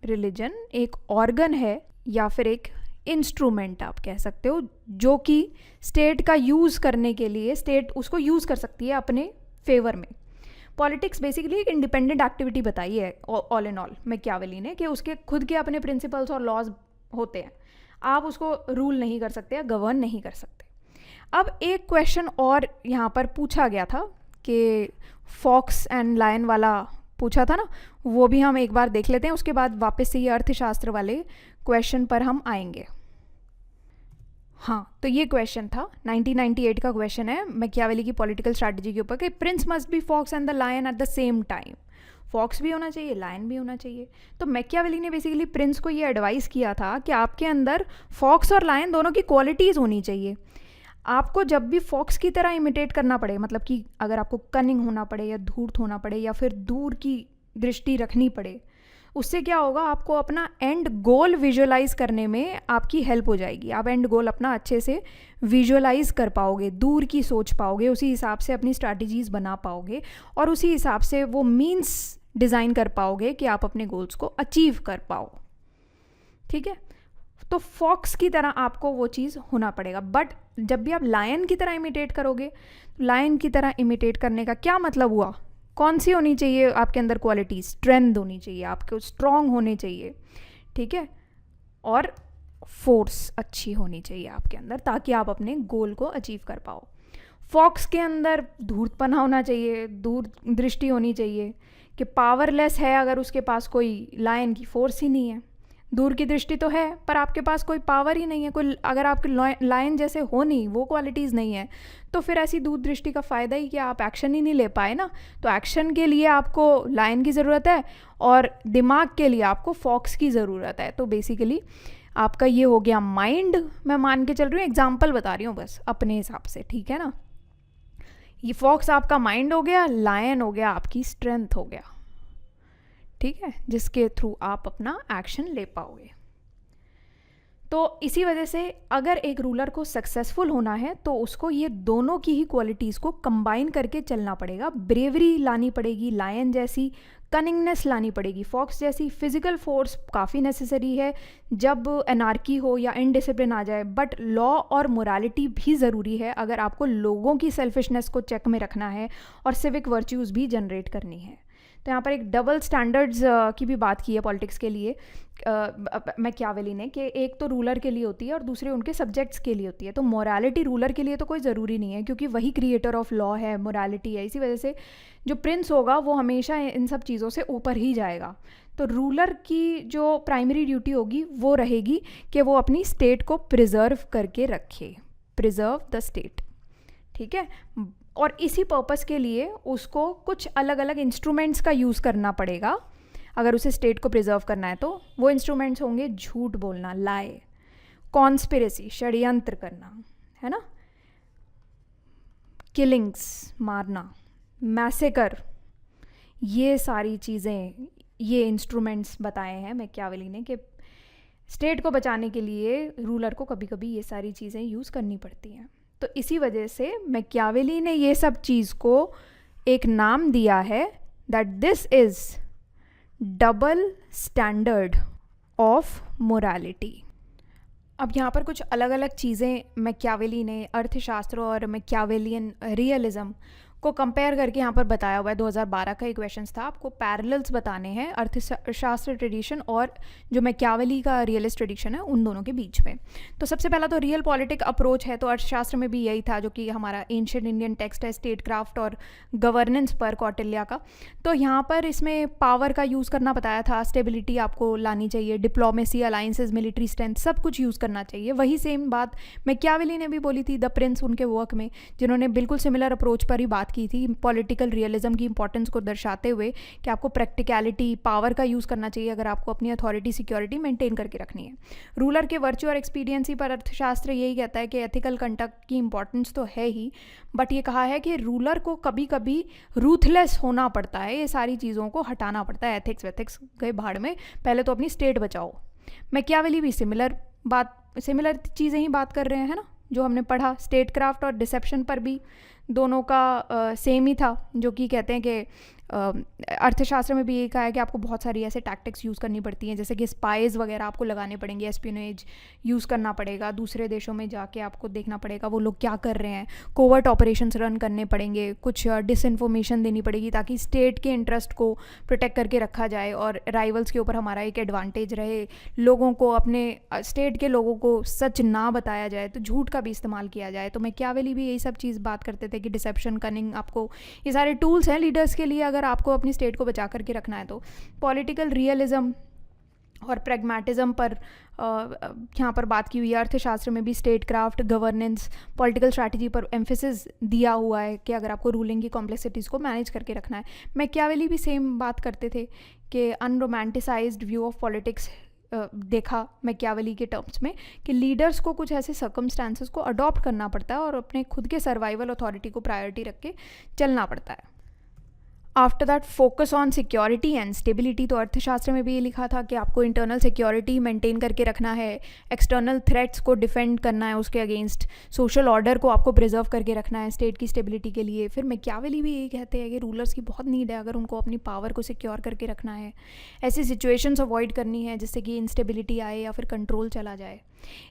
रिलीजन एक ऑर्गन है या फिर एक इंस्ट्रूमेंट आप कह सकते हो, जो कि स्टेट का यूज़ करने के लिए स्टेट उसको यूज़ कर सकती है अपने फेवर में। पॉलिटिक्स बेसिकली एक इंडिपेंडेंट एक्टिविटी बताई है ऑल इन ऑल मैकियावेली ने, कि उसके खुद के अपने प्रिंसिपल्स और लॉज होते हैं। आप उसको रूल नहीं कर सकते या गवर्न नहीं कर सकते। अब एक क्वेश्चन और यहाँ पर पूछा गया था कि फॉक्स एंड लायन वाला पूछा था ना, वो भी हम एक बार देख लेते हैं, उसके बाद वापस से ये अर्थशास्त्र वाले क्वेश्चन पर हम आएंगे। हाँ, तो ये क्वेश्चन था 1998 का क्वेश्चन है मैकियावेली की पॉलिटिकल स्ट्रैटेजी के ऊपर कि prince must be fox and the lion at the same time. Fox भी होना चाहिए, लायन भी होना चाहिए। तो मैकियावेली ने बेसिकली प्रिंस को ये एडवाइस किया था कि आपके अंदर फॉक्स और लायन दोनों की क्वालिटीज़ होनी चाहिए। आपको जब भी फॉक्स की तरह इमिटेट करना पड़े, मतलब कि अगर आपको कनिंग होना पड़े या धूर्त होना पड़े या फिर दूर की दृष्टि रखनी पड़े, उससे क्या होगा, आपको अपना एंड गोल विजुअलाइज करने में आपकी हेल्प हो जाएगी। आप एंड गोल अपना अच्छे से विजुअलाइज कर पाओगे, दूर की सोच पाओगे, उसी हिसाब से अपनी स्ट्रैटेजीज बना पाओगे और उसी हिसाब से वो मीन्स डिज़ाइन कर पाओगे कि आप अपने गोल्स को अचीव कर पाओ। ठीक है, तो फॉक्स की तरह आपको वो चीज़ होना पड़ेगा। बट जब भी आप लायन की तरह इमिटेट करोगे, लायन की तरह इमिटेट करने का क्या मतलब हुआ, कौन सी होनी चाहिए आपके अंदर क्वालिटी, स्ट्रेंथ होनी चाहिए, आपके स्ट्रॉन्ग होने चाहिए, ठीक है, और फोर्स अच्छी होनी चाहिए आपके अंदर, ताकि आप अपने गोल को अचीव कर पाओ। फॉक्स के अंदर धूर्तपना होना चाहिए, दूर दृष्टि होनी चाहिए कि पावरलेस है अगर उसके पास कोई लायन की फोर्स ही नहीं है। दूर की दृष्टि तो है पर आपके पास कोई पावर ही नहीं है, कोई अगर आपके लायन जैसे हो नहीं, वो क्वालिटीज़ नहीं है, तो फिर ऐसी दूर दृष्टि का फ़ायदा ही क्या, आप एक्शन ही नहीं ले पाए ना। तो एक्शन के लिए आपको लायन की ज़रूरत है और दिमाग के लिए आपको फॉक्स की ज़रूरत है। तो बेसिकली आपका ये हो गया माइंड, मैं मान के चल रही हूँ, एग्जाम्पल बता रही हूँ बस अपने हिसाब से, ठीक है ना। ये फॉक्स आपका माइंड हो गया, लायन हो गया आपकी स्ट्रेंथ हो गया, ठीक है, जिसके थ्रू आप अपना एक्शन ले पाओगे। तो इसी वजह से अगर एक रूलर को सक्सेसफुल होना है तो उसको ये दोनों की ही क्वालिटीज़ को कंबाइन करके चलना पड़ेगा। ब्रेवरी लानी पड़ेगी, लायन जैसी कनिंगनेस लानी पड़ेगी, फॉक्स जैसी फिजिकल फोर्स काफ़ी नेसेसरी है जब एनार्की हो या इनडिसिप्लिन आ जाए, बट लॉ और मोरालिटी भी ज़रूरी है अगर आपको लोगों की सेल्फिशनेस को चेक में रखना है और सिविक वर्च्यूज़ भी जनरेट करनी है। तो यहाँ पर एक डबल स्टैंडर्ड्स की भी बात की है पॉलिटिक्स के लिए मैकियावेली ने, कि एक तो रूलर के लिए होती है और दूसरे उनके सब्जेक्ट्स के लिए होती है। तो मोरालिटी रूलर के लिए तो कोई ज़रूरी नहीं है क्योंकि वही क्रिएटर ऑफ लॉ है, मोरालिटी है। इसी वजह से जो प्रिंस होगा वो हमेशा इन सब चीज़ों से ऊपर ही जाएगा। तो रूलर की जो प्राइमरी ड्यूटी होगी वो रहेगी कि वो अपनी स्टेट को प्रिजर्व करके रखे, प्रिजर्व द स्टेट, ठीक है। और इसी पर्पस के लिए उसको कुछ अलग अलग इंस्ट्रूमेंट्स का यूज़ करना पड़ेगा अगर उसे स्टेट को प्रिजर्व करना है। तो वो इंस्ट्रूमेंट्स होंगे झूठ बोलना, लाए, कॉन्स्पिरेसी, षड्यंत्र करना, है ना, किलिंग्स, मारना, मैसेकर, ये सारी चीज़ें, ये इंस्ट्रूमेंट्स बताए हैं मैकियावेली ने कि स्टेट को बचाने के लिए रूलर को कभी कभी ये सारी चीज़ें यूज़ करनी पड़ती हैं। तो इसी वजह से मैकियावेली ने ये सब चीज़ को एक नाम दिया है that this is double standard of morality. अब यहाँ पर कुछ अलग अलग चीज़ें मैकियावेली ने अर्थशास्त्र और मैकियावेलियन रियलिज्म को कंपेयर करके यहाँ पर बताया हुआ है। 2012 का एक क्वेश्चन था, आपको पैरेलल्स बताने हैं अर्थशास्त्र ट्रेडिशन और जो मैकियावेली का रियलिस्ट ट्रेडिशन है उन दोनों के बीच में। तो सबसे पहला तो रियल पॉलिटिक अप्रोच है, तो अर्थशास्त्र में भी यही था जो कि हमारा एंशिएंट इंडियन टेक्स्ट है स्टेट क्राफ्ट और गवर्नेंस पर कौटिल्य का। तो यहाँ पर इसमें पावर का यूज़ करना बताया था, स्टेबिलिटी आपको लानी चाहिए, डिप्लोमेसी, अलाइंसेस, मिलिट्री स्ट्रेंथ, सब कुछ यूज़ करना चाहिए। वही सेम बात मैकियावेली ने भी बोली थी द प्रिंस उनके वर्क में, जिन्होंने बिल्कुल सिमिलर अप्रोच पर ही बात की थी पॉलिटिकल रियलिज्म की इंपॉर्टेंस को दर्शाते हुए कि आपको प्रैक्टिकलिटी, पावर का यूज़ करना चाहिए अगर आपको अपनी अथॉरिटी, सिक्योरिटी मेंटेन करके रखनी है। रूलर के वर्च्यू और एक्सपीरियंसी पर अर्थशास्त्र यही कहता है कि एथिकल कंडक्ट की इंपॉर्टेंस तो है ही, बट ये कहा है कि रूलर को कभी कभी रूथलेस होना पड़ता है, ये सारी चीज़ों को हटाना पड़ता है। एथिक्स वेथिक्स गए भाड़ में, पहले तो अपनी स्टेट बचाओ। मैकियावेली भी सिमिलर चीज़ें ही बात कर रहे हैं, है ना, जो हमने पढ़ा। स्टेट क्राफ्ट और डिसेप्शन पर भी दोनों का सेम ही था, जो कि कहते हैं कि अर्थशास्त्र में भी यही कहा है कि आपको बहुत सारी ऐसे टैक्टिक्स यूज़ करनी पड़ती हैं, जैसे कि स्पाइज वगैरह आपको लगाने पड़ेंगे, एस्पियोनेज यूज़ करना पड़ेगा, दूसरे देशों में जाके आपको देखना पड़ेगा वो लोग क्या कर रहे हैं, कोवर्ट ऑपरेशंस रन करने पड़ेंगे, कुछ डिसइंफॉर्मेशन देनी पड़ेगी ताकि स्टेट के इंटरेस्ट को प्रोटेक्ट करके रखा जाए और राइवल्स के ऊपर हमारा एक एडवांटेज रहे, लोगों को अपने स्टेट के लोगों को सच ना बताया जाए, तो झूठ का भी इस्तेमाल किया जाए। तो मैकियावेली भी यही सब चीज़ बात करते थे कि डिसेप्शन, कनिंग, आपको ये सारे टूल्स हैं लीडर्स के लिए अगर आपको अपनी स्टेट को बचा करके रखना है। तो पॉलिटिकल रियलिज्म और प्रैग्मेटिज्म पर यहाँ पर बात की हुई है। अर्थशास्त्र में भी state craft, governance, political strategy पर एम्फेसिस दिया हुआ है कि अगर आपको रूलिंग की कॉम्प्लेक्सिटीज़ को मैनेज करके रखना है। मैकियावेली भी सेम बात करते थे कि अनरोमांटिसाइज्ड व्यू ऑफ पॉलिटिक्स देखा मैकियावेली के टर्म्स में कि लीडर्स को कुछ ऐसे सर्कमस्टांसेस को अडॉप्ट करना पड़ता है और अपने खुद के सर्वाइवल अथॉरिटी को प्रायोरिटी रख के चलना पड़ता है। After that focus on security and stability, तो अर्थशास्त्र में भी ये लिखा था कि आपको इंटरनल सिक्योरिटी मेंटेन करके रखना है, एक्सटर्नल थ्रेट्स को डिफेंड करना है उसके अगेंस्ट, सोशल ऑर्डर को आपको प्रिजर्व करके रखना है स्टेट की स्टेबिलिटी के लिए। फिर मैकियावेली भी यही कहते हैं कि रूलर्स की बहुत नीड है अगर उनको अपनी पावर को सिक्योर करके रखना है, ऐसी सिचुएशंस अवॉइड करनी है जिससे कि इंस्टेबिलिटी आए या फिर कंट्रोल चला जाए।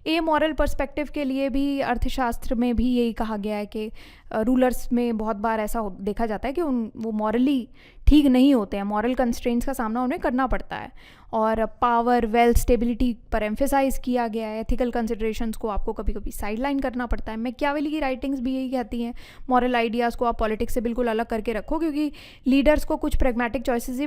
ए मॉरल पर्सपेक्टिव के लिए भी अर्थशास्त्र में भी यही कहा गया है कि रूलर्स में बहुत बार ऐसा देखा जाता है कि वो मॉरली ठीक नहीं होते हैं, मॉरल कंस्ट्रेंट्स का सामना उन्हें करना पड़ता है, और पावर, वेल्थ, स्टेबिलिटी पर एम्फेसाइज किया गया है। एथिकल कंसिडरेशंस को आपको कभी कभी साइडलाइन करना पड़ता है। मैकियावेली की राइटिंग्स भी यही कहती हैं मॉरल आइडियाज़ को आप पॉलिटिक्स से बिल्कुल अलग करके रखो, क्योंकि लीडर्स को कुछ प्रैग्मेटिक चॉइसेस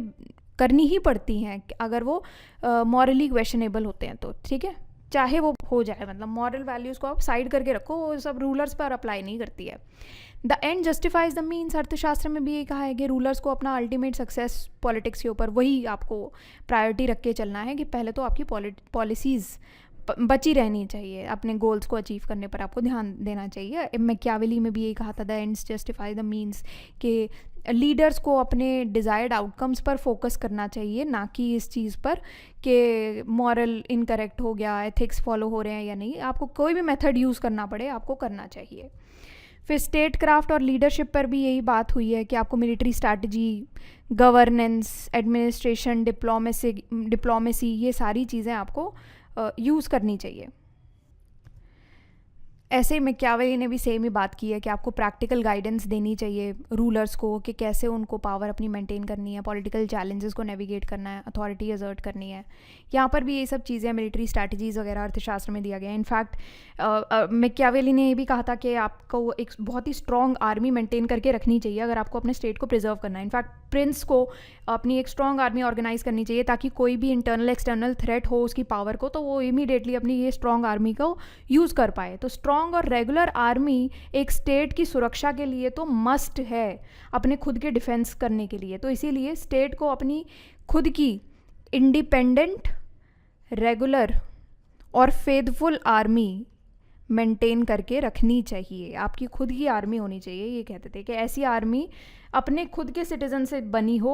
करनी ही पड़ती हैं अगर वो मॉरली क्वेश्चनेबल होते हैं तो, ठीक है, चाहे वो हो जाए, मतलब मॉरल वैल्यूज़ को आप साइड करके रखो, वो सब रूलर्स पर अप्लाई नहीं करती है। The end justifies the means, अर्थशास्त्र में भी ये कहा है कि रूलर्स को अपना अल्टीमेट सक्सेस पॉलिटिक्स के ऊपर वही आपको प्रायोरिटी रख के चलना है कि पहले तो आपकी पॉलिसीज़ बची रहनी चाहिए, अपने गोल्स को अचीव करने पर आपको ध्यान देना चाहिए। मैकियावेली में भी यही कहा था the ends justify the means, कि लीडर्स को अपने डिज़ायर्ड आउटकम्स पर फोकस करना चाहिए, ना कि इस चीज़ पर कि मॉरल इनकरेक्ट हो गया, एथिक्स फॉलो हो रहे हैं या नहीं। आपको कोई भी मेथड यूज़ करना पड़े आपको करना चाहिए। फिर स्टेट क्राफ्ट और लीडरशिप पर भी यही बात हुई है कि आपको military strategy, governance, administration, diplomacy, ये सारी चीज़ें आपको यूज़ करनी चाहिए। ऐसे ही मैकियावेली ने भी सेम ही बात की है कि आपको प्रैक्टिकल गाइडेंस देनी चाहिए रूलर्स को कि कैसे उनको पावर अपनी मेंटेन करनी है, पॉलिटिकल चैलेंजेस को नेविगेट करना है, अथॉरिटी असर्ट करनी है। यहाँ पर भी ये सब चीज़ें, मिलिट्री स्ट्रैटेजीज़ वगैरह अर्थशास्त्र में दिया गया है। इनफैक्ट मैकियावेली ने ये भी कहा था कि आपको एक बहुत ही स्ट्रॉन्ग आर्मी मेंटेन करके रखनी चाहिए अगर आपको अपने स्टेट को प्रिजर्व करना है। इनफैक्ट प्रिंस को अपनी एक स्ट्रॉन्ग आर्मी ऑर्गेनाइज करनी चाहिए ताकि कोई भी इंटरनल एक्सटर्नल थ्रेट हो उसकी पावर को, तो वो इमीडिएटली अपनी ये स्ट्रॉन्ग आर्मी को यूज़ कर पाए। तो स्ट्रॉन्ग और रेगुलर आर्मी एक स्टेट की सुरक्षा के लिए तो मस्ट है, अपने खुद के डिफेंस करने के लिए। तो इसीलिए स्टेट को अपनी खुद की इंडिपेंडेंट, रेगुलर और फेथफुल आर्मी मेंटेन करके रखनी चाहिए। आपकी खुद की आर्मी होनी चाहिए। ये कहते थे कि ऐसी आर्मी अपने खुद के सिटीजन से बनी हो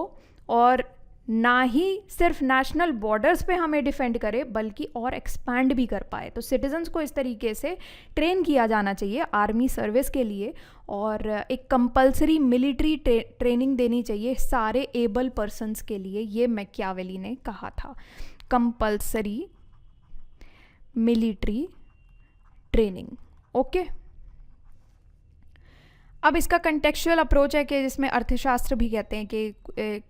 और ना ही सिर्फ नेशनल बॉर्डर्स पे हमें डिफेंड करे बल्कि और एक्सपैंड भी कर पाए। तो सिटीजन्स को इस तरीके से ट्रेन किया जाना चाहिए आर्मी सर्विस के लिए, और एक कंपलसरी मिलिट्री ट्रेनिंग देनी चाहिए सारे एबल पर्सन्स के लिए। ये मैकियावेली ने कहा था, कंपलसरी मिलिट्री ट्रेनिंग। ओके, अब इसका कंटेक्चुअल अप्रोच है कि जिसमें अर्थशास्त्र भी कहते हैं कि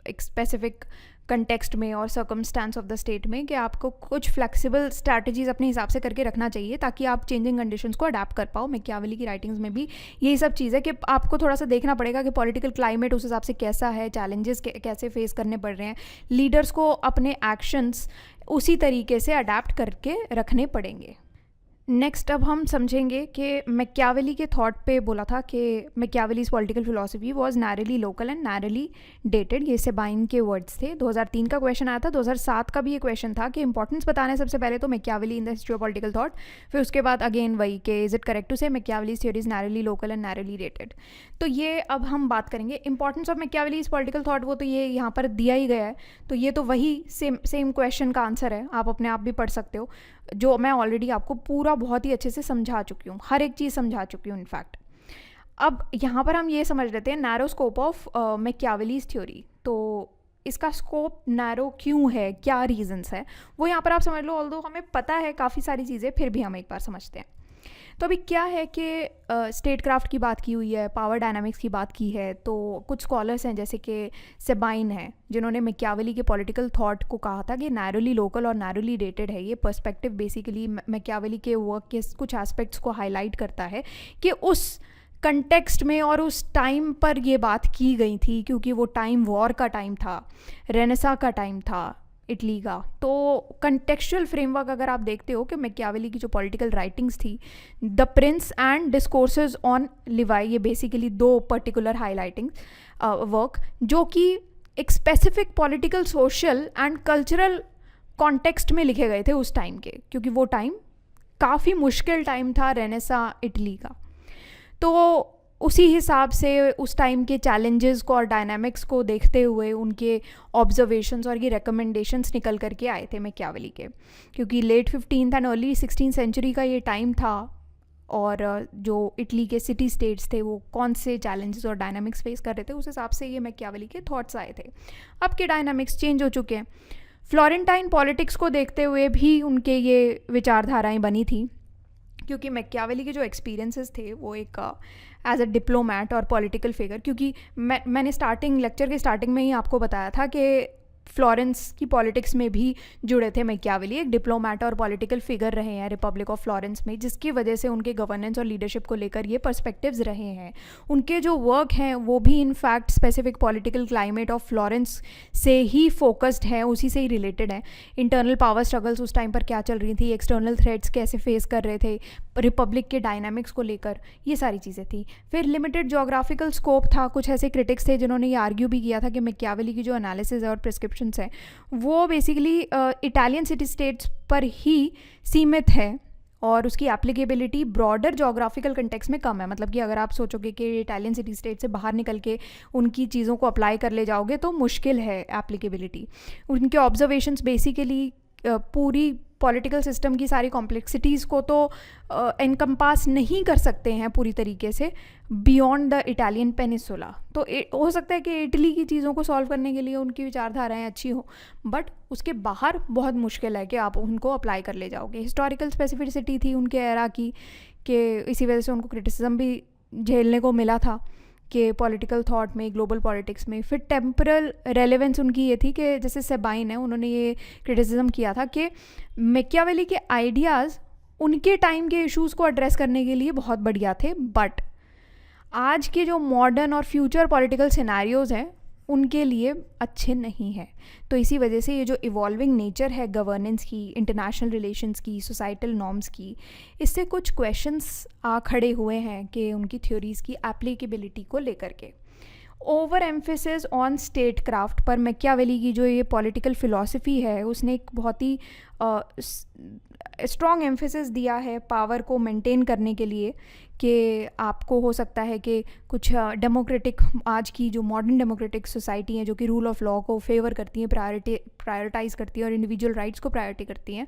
एक स्पेसिफिक कंटेक्स्ट में और सर्कमस्टांस ऑफ द स्टेट में कि आपको कुछ फ्लेक्सिबल स्ट्रैटेजीज अपने हिसाब से करके रखना चाहिए ताकि आप चेंजिंग कंडीशंस को अडेप्ट कर पाओ। मैकियावेली की राइटिंग्स में भी यही सब चीज़ है कि आपको थोड़ा सा देखना पड़ेगा कि पॉलिटिकल क्लाइमेट उस हिसाब से कैसा है, चैलेंजेस कैसे फेस करने पड़ रहे हैं, लीडर्स को अपने एक्शंस उसी तरीके से अडेप्ट करके रखने पड़ेंगे। नेक्स्ट अब हम समझेंगे कि मैकियावेली के थॉट पे बोला था कि Machiavelli's political philosophy was nearly local and nearly dated. ये सेबाइन के वर्ड्स थे। 2003 का क्वेश्चन आया था, 2007 का भी ये क्वेश्चन था कि इंपॉर्टेंस बताने सबसे पहले तो Machiavelli in the history of political thought, फिर उसके बाद अगेन वही कि इज इट करेक्ट टू से मैकियावेलीज theories नैरली local and nearly dated. तो ये अब हम बात करेंगे इंपॉर्टेंस ऑफ मैकियावेलीज पॉलिटिकल थॉट। वो तो ये यहाँ पर दिया ही गया है, तो ये तो वही सेम क्वेश्चन का आंसर है, आप अपने आप भी पढ़ सकते हो, जो मैं ऑलरेडी आपको पूरा बहुत ही अच्छे से समझा चुकी हूँ, हर एक चीज़ समझा चुकी हूँ इनफैक्ट। अब यहाँ पर हम ये समझ लेते हैं नैरो स्कोप ऑफ मैकियावेलीज थ्योरी। तो इसका स्कोप नैरो क्यों है, क्या रीजंस है, वो यहाँ पर आप समझ लो। ऑल्दो हमें पता है काफ़ी सारी चीज़ें, फिर भी हम एक बार समझते हैं। तो अभी क्या है कि स्टेट क्राफ्ट की बात की हुई है, पावर डायनामिक्स की बात की है। तो कुछ स्कॉलर्स हैं जैसे कि सेबाइन है, जिन्होंने मैकियावेली के पॉलिटिकल थॉट को कहा था कि नैरोली लोकल और नैरोली डेटेड है। ये पर्सपेक्टिव बेसिकली मैकियावेली के वर्क के कुछ एस्पेक्ट्स को हाईलाइट करता है कि उस कंटेक्स्ट में और उस टाइम पर ये बात की गई थी, क्योंकि वो टाइम वॉर का टाइम था, रेनेसा का टाइम था इटली का। तो कंटेक्चुअल फ्रेमवर्क अगर आप देखते हो कि मैकियावेली की जो पॉलिटिकल राइटिंग्स थी, the Prince and discourses on Levi, ये बेसिकली 2 पर्टिकुलर हाईलाइटिंग वर्क जो कि एक specific political, social and cultural context में लिखे गए थे उस टाइम के, क्योंकि वो टाइम काफ़ी मुश्किल टाइम था रेनेसा इटली का। तो उसी हिसाब से उस टाइम के चैलेंजेस को और डायनामिक्स को देखते हुए उनके ऑब्जर्वेशंस और ये रिकमेंडेशंस निकल करके आए थे मैकियावेली के, क्योंकि late 15th and early 16th century का ये टाइम था। और जो इटली के सिटी स्टेट्स थे वो कौन से चैलेंजेस और डायनामिक्स फेस कर रहे थे, उस हिसाब से ये मैकियावेली के थॉट्स आए थे। अब के डायनामिक्स चेंज हो चुके हैं। फ्लोरेंटाइन पॉलिटिक्स को देखते हुए भी उनके ये विचारधाराएँ बनी थी, क्योंकि मैकियावेली के जो एक्सपीरियंसेस थे वो एक एज अ डिप्लोमैट और पॉलिटिकल फिगर, क्योंकि मैंने लेक्चर के स्टार्टिंग में ही आपको बताया था कि फ्लोरेंस की पॉलिटिक्स में भी जुड़े थे मैकियावेली, एक डिप्लोमैट और पॉलिटिकल फिगर रहे हैं रिपब्लिक ऑफ फ्लोरेंस में, जिसकी वजह से उनके गवर्नेंस और लीडरशिप को लेकर ये पर्सपेक्टिव्स रहे हैं। उनके जो वर्क हैं वो भी in fact specific political climate of Florence से ही फोकस्ड है, उसी से ही रिलेटेड है। इंटरनल पावर स्ट्रगल्स उस टाइम पर क्या चल रही थी, एक्सटर्नल थ्रेट्स कैसे फेस कर रहे थे, रिपब्लिक के डायनामिक्स को लेकर, ये सारी चीज़ें थी। फिर लिमिटेड जोग्राफिकल स्कोप था। कुछ ऐसे क्रिटिक्स थे जिन्होंने ये आर्ग्यू भी किया था कि मैकियावेली की जो एनालिसिस है और प्रिस्क्रिप्शंस है वो बेसिकली इटालियन सिटी स्टेट्स पर ही सीमित है और उसकी एप्लीकेबिलिटी ब्रॉडर जोग्राफिकल कंटेक्स्ट में कम है। मतलब कि अगर आप सोचोगे कि इटालियन सिटी स्टेट से बाहर निकल के उनकी चीज़ों को अप्लाई कर ले जाओगे तो मुश्किल है एप्लीकेबिलिटी। उनके ऑब्जर्वेशंस बेसिकली पूरी पॉलिटिकल सिस्टम की सारी कॉम्प्लेक्सिटीज़ को तो एनकम्पास नहीं कर सकते हैं पूरी तरीके से बियॉन्ड द इटालियन पेनिसुला। तो हो सकता है कि इटली की चीज़ों को सॉल्व करने के लिए उनकी विचारधाराएं अच्छी हो, बट उसके बाहर बहुत मुश्किल है कि आप उनको अप्लाई कर ले जाओगे। हिस्टोरिकल स्पेसिफिसिटी थी उनके एरा की, कि इसी वजह से उनको क्रिटिसिज्म भी झेलने को मिला था कि पॉलिटिकल थॉट में, ग्लोबल पॉलिटिक्स में। फिर टेम्परल रेलेवेंस उनकी ये थी कि जैसे सेबाइन है, उन्होंने ये क्रिटिसिज्म किया था कि मैकियावेली के आइडियाज़ उनके टाइम के इश्यूज़ को एड्रेस करने के लिए बहुत बढ़िया थे, बट आज के जो मॉडर्न और फ्यूचर पॉलिटिकल सिनेरियोज़ हैं उनके लिए अच्छे नहीं हैं। तो इसी वजह से ये जो इवॉल्विंग नेचर है गवर्नेंस की, इंटरनेशनल रिलेशंस की, सोसाइटल नॉर्म्स की, इससे कुछ क्वेश्चंस आ खड़े हुए हैं कि उनकी थ्योरीज़ की एप्लीकेबिलिटी को लेकर के। Over emphasis on state craft पर मैकियावेली की जो ये पॉलिटिकल फ़िलॉसफी है उसने एक बहुत ही स्ट्रॉन्ग एम्फेसिस दिया है पावर को मेंटेन करने के लिए, कि आपको हो सकता है कि कुछ डेमोक्रेटिक, आज की जो मॉडर्न डेमोक्रेटिक सोसाइटी हैं जो कि रूल ऑफ लॉ को फेवर करती हैं, प्रायोरिटाइज़ करती हैं और इंडिविजुअल राइट्स को प्रायोरिटी करती हैं,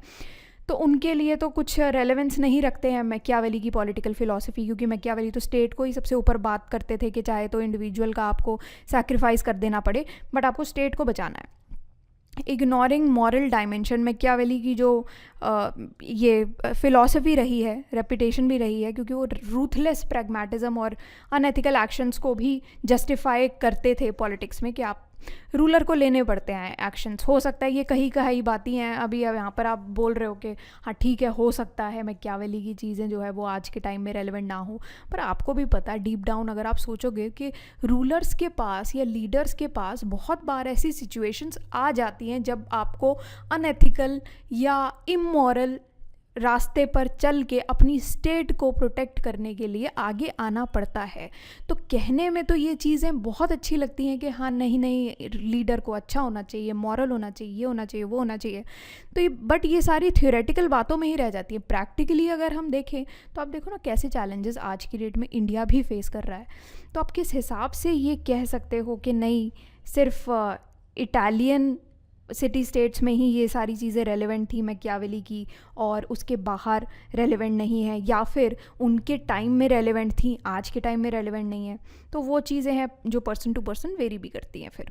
तो उनके लिए तो कुछ रेलेवेंस नहीं रखते हैं मैकियावेली की पॉलिटिकल फ़िलॉसफी, क्योंकि मैकियावेली तो स्टेट को ही सबसे ऊपर बात करते थे कि चाहे तो इंडिविजुअल का आपको सैक्रिफाइस कर देना पड़े, बट आपको स्टेट को बचाना है। इग्नोरिंग मॉरल डायमेंशन, मैकियावेली की जो ये फ़िलॉसफी रही है, रेपुटेशन भी रही है, क्योंकि वो रूथलेस प्रैग्मेटिज्म और अनएथिकल एक्शंस को भी जस्टिफाई करते थे पॉलिटिक्स में, कि आप रूलर को लेने पड़ते हैं एक्शंस। हो सकता है ये कही बातें हैं, अभी अब यहाँ पर आप बोल रहे हो कि हाँ ठीक है, हो सकता है मैकियावेली की चीज़ें जो है वो आज के टाइम में रेलेवेंट ना हो, पर आपको भी पता है डीप डाउन अगर आप सोचोगे कि रूलर्स के पास या लीडर्स के पास बहुत बार ऐसी सिचुएशंस आ जाती हैं जब आपको अनएथिकल या इमोरल रास्ते पर चल के अपनी स्टेट को प्रोटेक्ट करने के लिए आगे आना पड़ता है। तो कहने में तो ये चीज़ें बहुत अच्छी लगती हैं कि हाँ नहीं लीडर को अच्छा होना चाहिए, मॉरल होना चाहिए, ये होना चाहिए, वो होना चाहिए, तो ये बट ये सारी थ्योरेटिकल बातों में ही रह जाती है। प्रैक्टिकली अगर हम देखें तो आप देखो ना कैसे चैलेंजेस आज की डेट में इंडिया भी फेस कर रहा है। तो आप किस हिसाब से ये कह सकते हो कि नहीं सिर्फ इटालियन सिटी स्टेट्स में ही ये सारी चीज़ें रेलेवेंट थी मैकियावेली की और उसके बाहर रेलेवेंट नहीं है, या फिर उनके टाइम में रेलेवेंट थी आज के टाइम में रेलेवेंट नहीं है। तो वो चीज़ें हैं जो पर्सन टू पर्सन वेरी भी करती हैं। फिर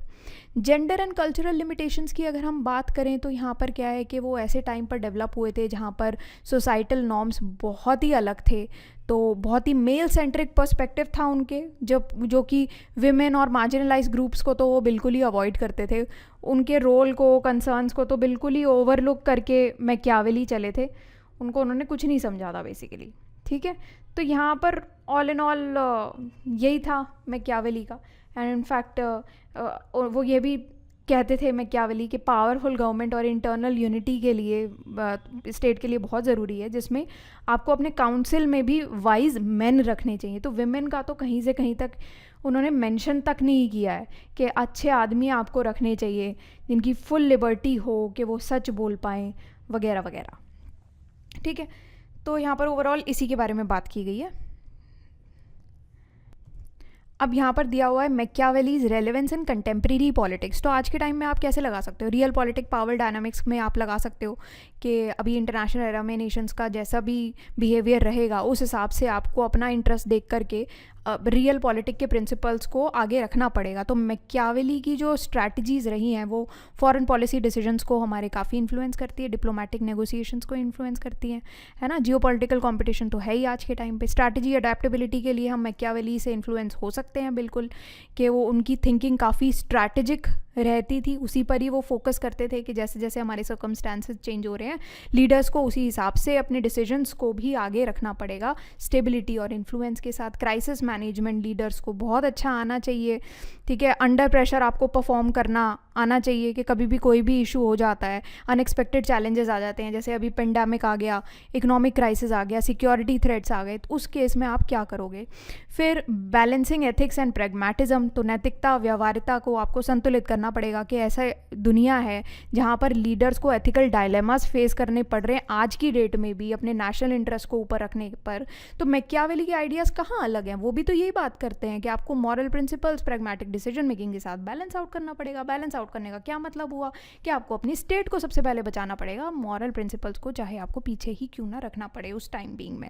जेंडर एंड कल्चरल लिमिटेशंस की अगर हम बात करें तो यहाँ पर क्या है कि वो ऐसे टाइम पर डेवलप हुए थे जहाँ पर सोसाइटल नॉर्म्स बहुत ही अलग थे, तो बहुत ही मेल सेंट्रिक पर्सपेक्टिव था उनके, जब जो कि विमेन और मार्जिनलाइज ग्रुप्स को तो वो बिल्कुल ही अवॉइड करते थे, उनके रोल को, कंसर्न्स को तो बिल्कुल ही ओवरलुक करके मैकियावेली चले थे, उनको उन्होंने कुछ नहीं समझा था बेसिकली। ठीक है, तो यहाँ पर ऑल इन ऑल यही था मैकियावेली का। एंड इनफैक्ट वो ये भी कहते थे मैकियावेली कि पावरफुल गवर्नमेंट और इंटरनल यूनिटी के लिए, स्टेट के लिए बहुत ज़रूरी है, जिसमें आपको अपने काउंसिल में भी वाइज मेन रखने चाहिए। तो विमेन का तो कहीं से कहीं तक उन्होंने मेंशन तक नहीं किया है कि अच्छे आदमी आपको रखने चाहिए जिनकी फुल लिबर्टी हो, कि वो सच बोल पाएँ वगैरह वगैरह। ठीक है, तो यहाँ पर ओवरऑल इसी के बारे में बात की गई है। अब यहाँ पर दिया हुआ है मैकियावेलीज रेलेवेंस इन कंटेम्प्रेरी पॉलिटिक्स। तो आज के टाइम में आप कैसे लगा सकते हो, रियल पॉलिटिक पावर डायनामिक्स में आप लगा सकते हो कि अभी इंटरनेशनल एरा में नेशंस का जैसा भी बिहेवियर रहेगा उस हिसाब से आपको अपना इंटरेस्ट देख करके रियल पॉलिटिक के प्रिंसिपल्स को आगे रखना पड़ेगा। तो मैकियावेली की जो स्ट्रैटेजीज़ रही हैं वो फॉरेन पॉलिसी डिसीजंस को हमारे काफ़ी इन्फ्लुएंस करती है, डिप्लोमेटिक नेगोशिएशंस को इन्फ्लुएंस करती हैं, है ना। जियोपॉलिटिकल कंपटीशन तो है ही आज के टाइम पे। स्ट्रैटेजी अडेप्टेबिलिटी के लिए हम मैकियावेली से इन्फ्लुएंस हो सकते हैं बिल्कुल, कि वो उनकी थिंकिंग काफ़ी स्ट्रैटेजिक रहती थी, उसी पर ही वो फोकस करते थे कि जैसे जैसे हमारे सर्कमस्टांसेस चेंज हो रहे हैं लीडर्स को उसी हिसाब से अपने डिसीजंस को भी आगे रखना पड़ेगा स्टेबिलिटी और इन्फ्लुएंस के साथ। क्राइसिस मैनेजमेंट लीडर्स को बहुत अच्छा आना चाहिए, ठीक है। अंडर प्रेशर आपको परफॉर्म करना आना चाहिए कि कभी भी कोई भी इशू हो जाता है, अनएक्सपेक्टेड चैलेंजेस आ जाते हैं, जैसे अभी पेंडेमिक आ गया, इकोनॉमिक क्राइसिस आ गया, सिक्योरिटी थ्रेट्स आ गए, तो उस केस में आप क्या करोगे। फिर बैलेंसिंग एथिक्स एंड प्रैग्मेटिज्म, तो नैतिकता व्यवहारिता को आपको संतुलित करना पड़ेगा कि ऐसा दुनिया है जहाँ पर लीडर्स को एथिकल डायलेमास फेस करने पड़ रहे हैं आज की डेट में भी अपने नेशनल इंटरेस्ट को ऊपर रखने पर। तो मैकियावेली के आइडियाज़ कहाँ अलग हैं, वो भी तो यही बात करते हैं कि आपको moral principles pragmatic decision making के साथ बैलेंस आउट करना पड़ेगा। बैलेंस आउट करने का क्या मतलब हुआ कि आपको अपनी स्टेट को सबसे पहले बचाना पड़ेगा, मॉरल प्रिंसिपल्स को चाहे आपको पीछे ही क्यों ना रखना पड़े उस टाइम बीइंग में।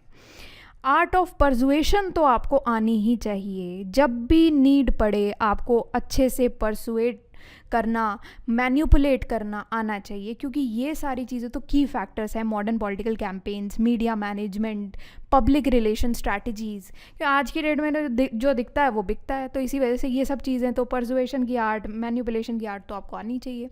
आर्ट ऑफ परसुएशन तो आपको आनी ही चाहिए, जब भी नीड पड़े आपको अच्छे से परसुएट करना, मैन्युपुलेट करना आना चाहिए, क्योंकि ये सारी चीज़ें तो की फैक्टर्स हैं modern political campaigns, media management, public relation strategies. कि आज की डेट में जो दिखता है वो बिकता है, तो इसी वजह से ये सब चीज़ें तो परसुएशन की आर्ट, मैन्युपुलेशन की आर्ट तो आपको आनी चाहिए।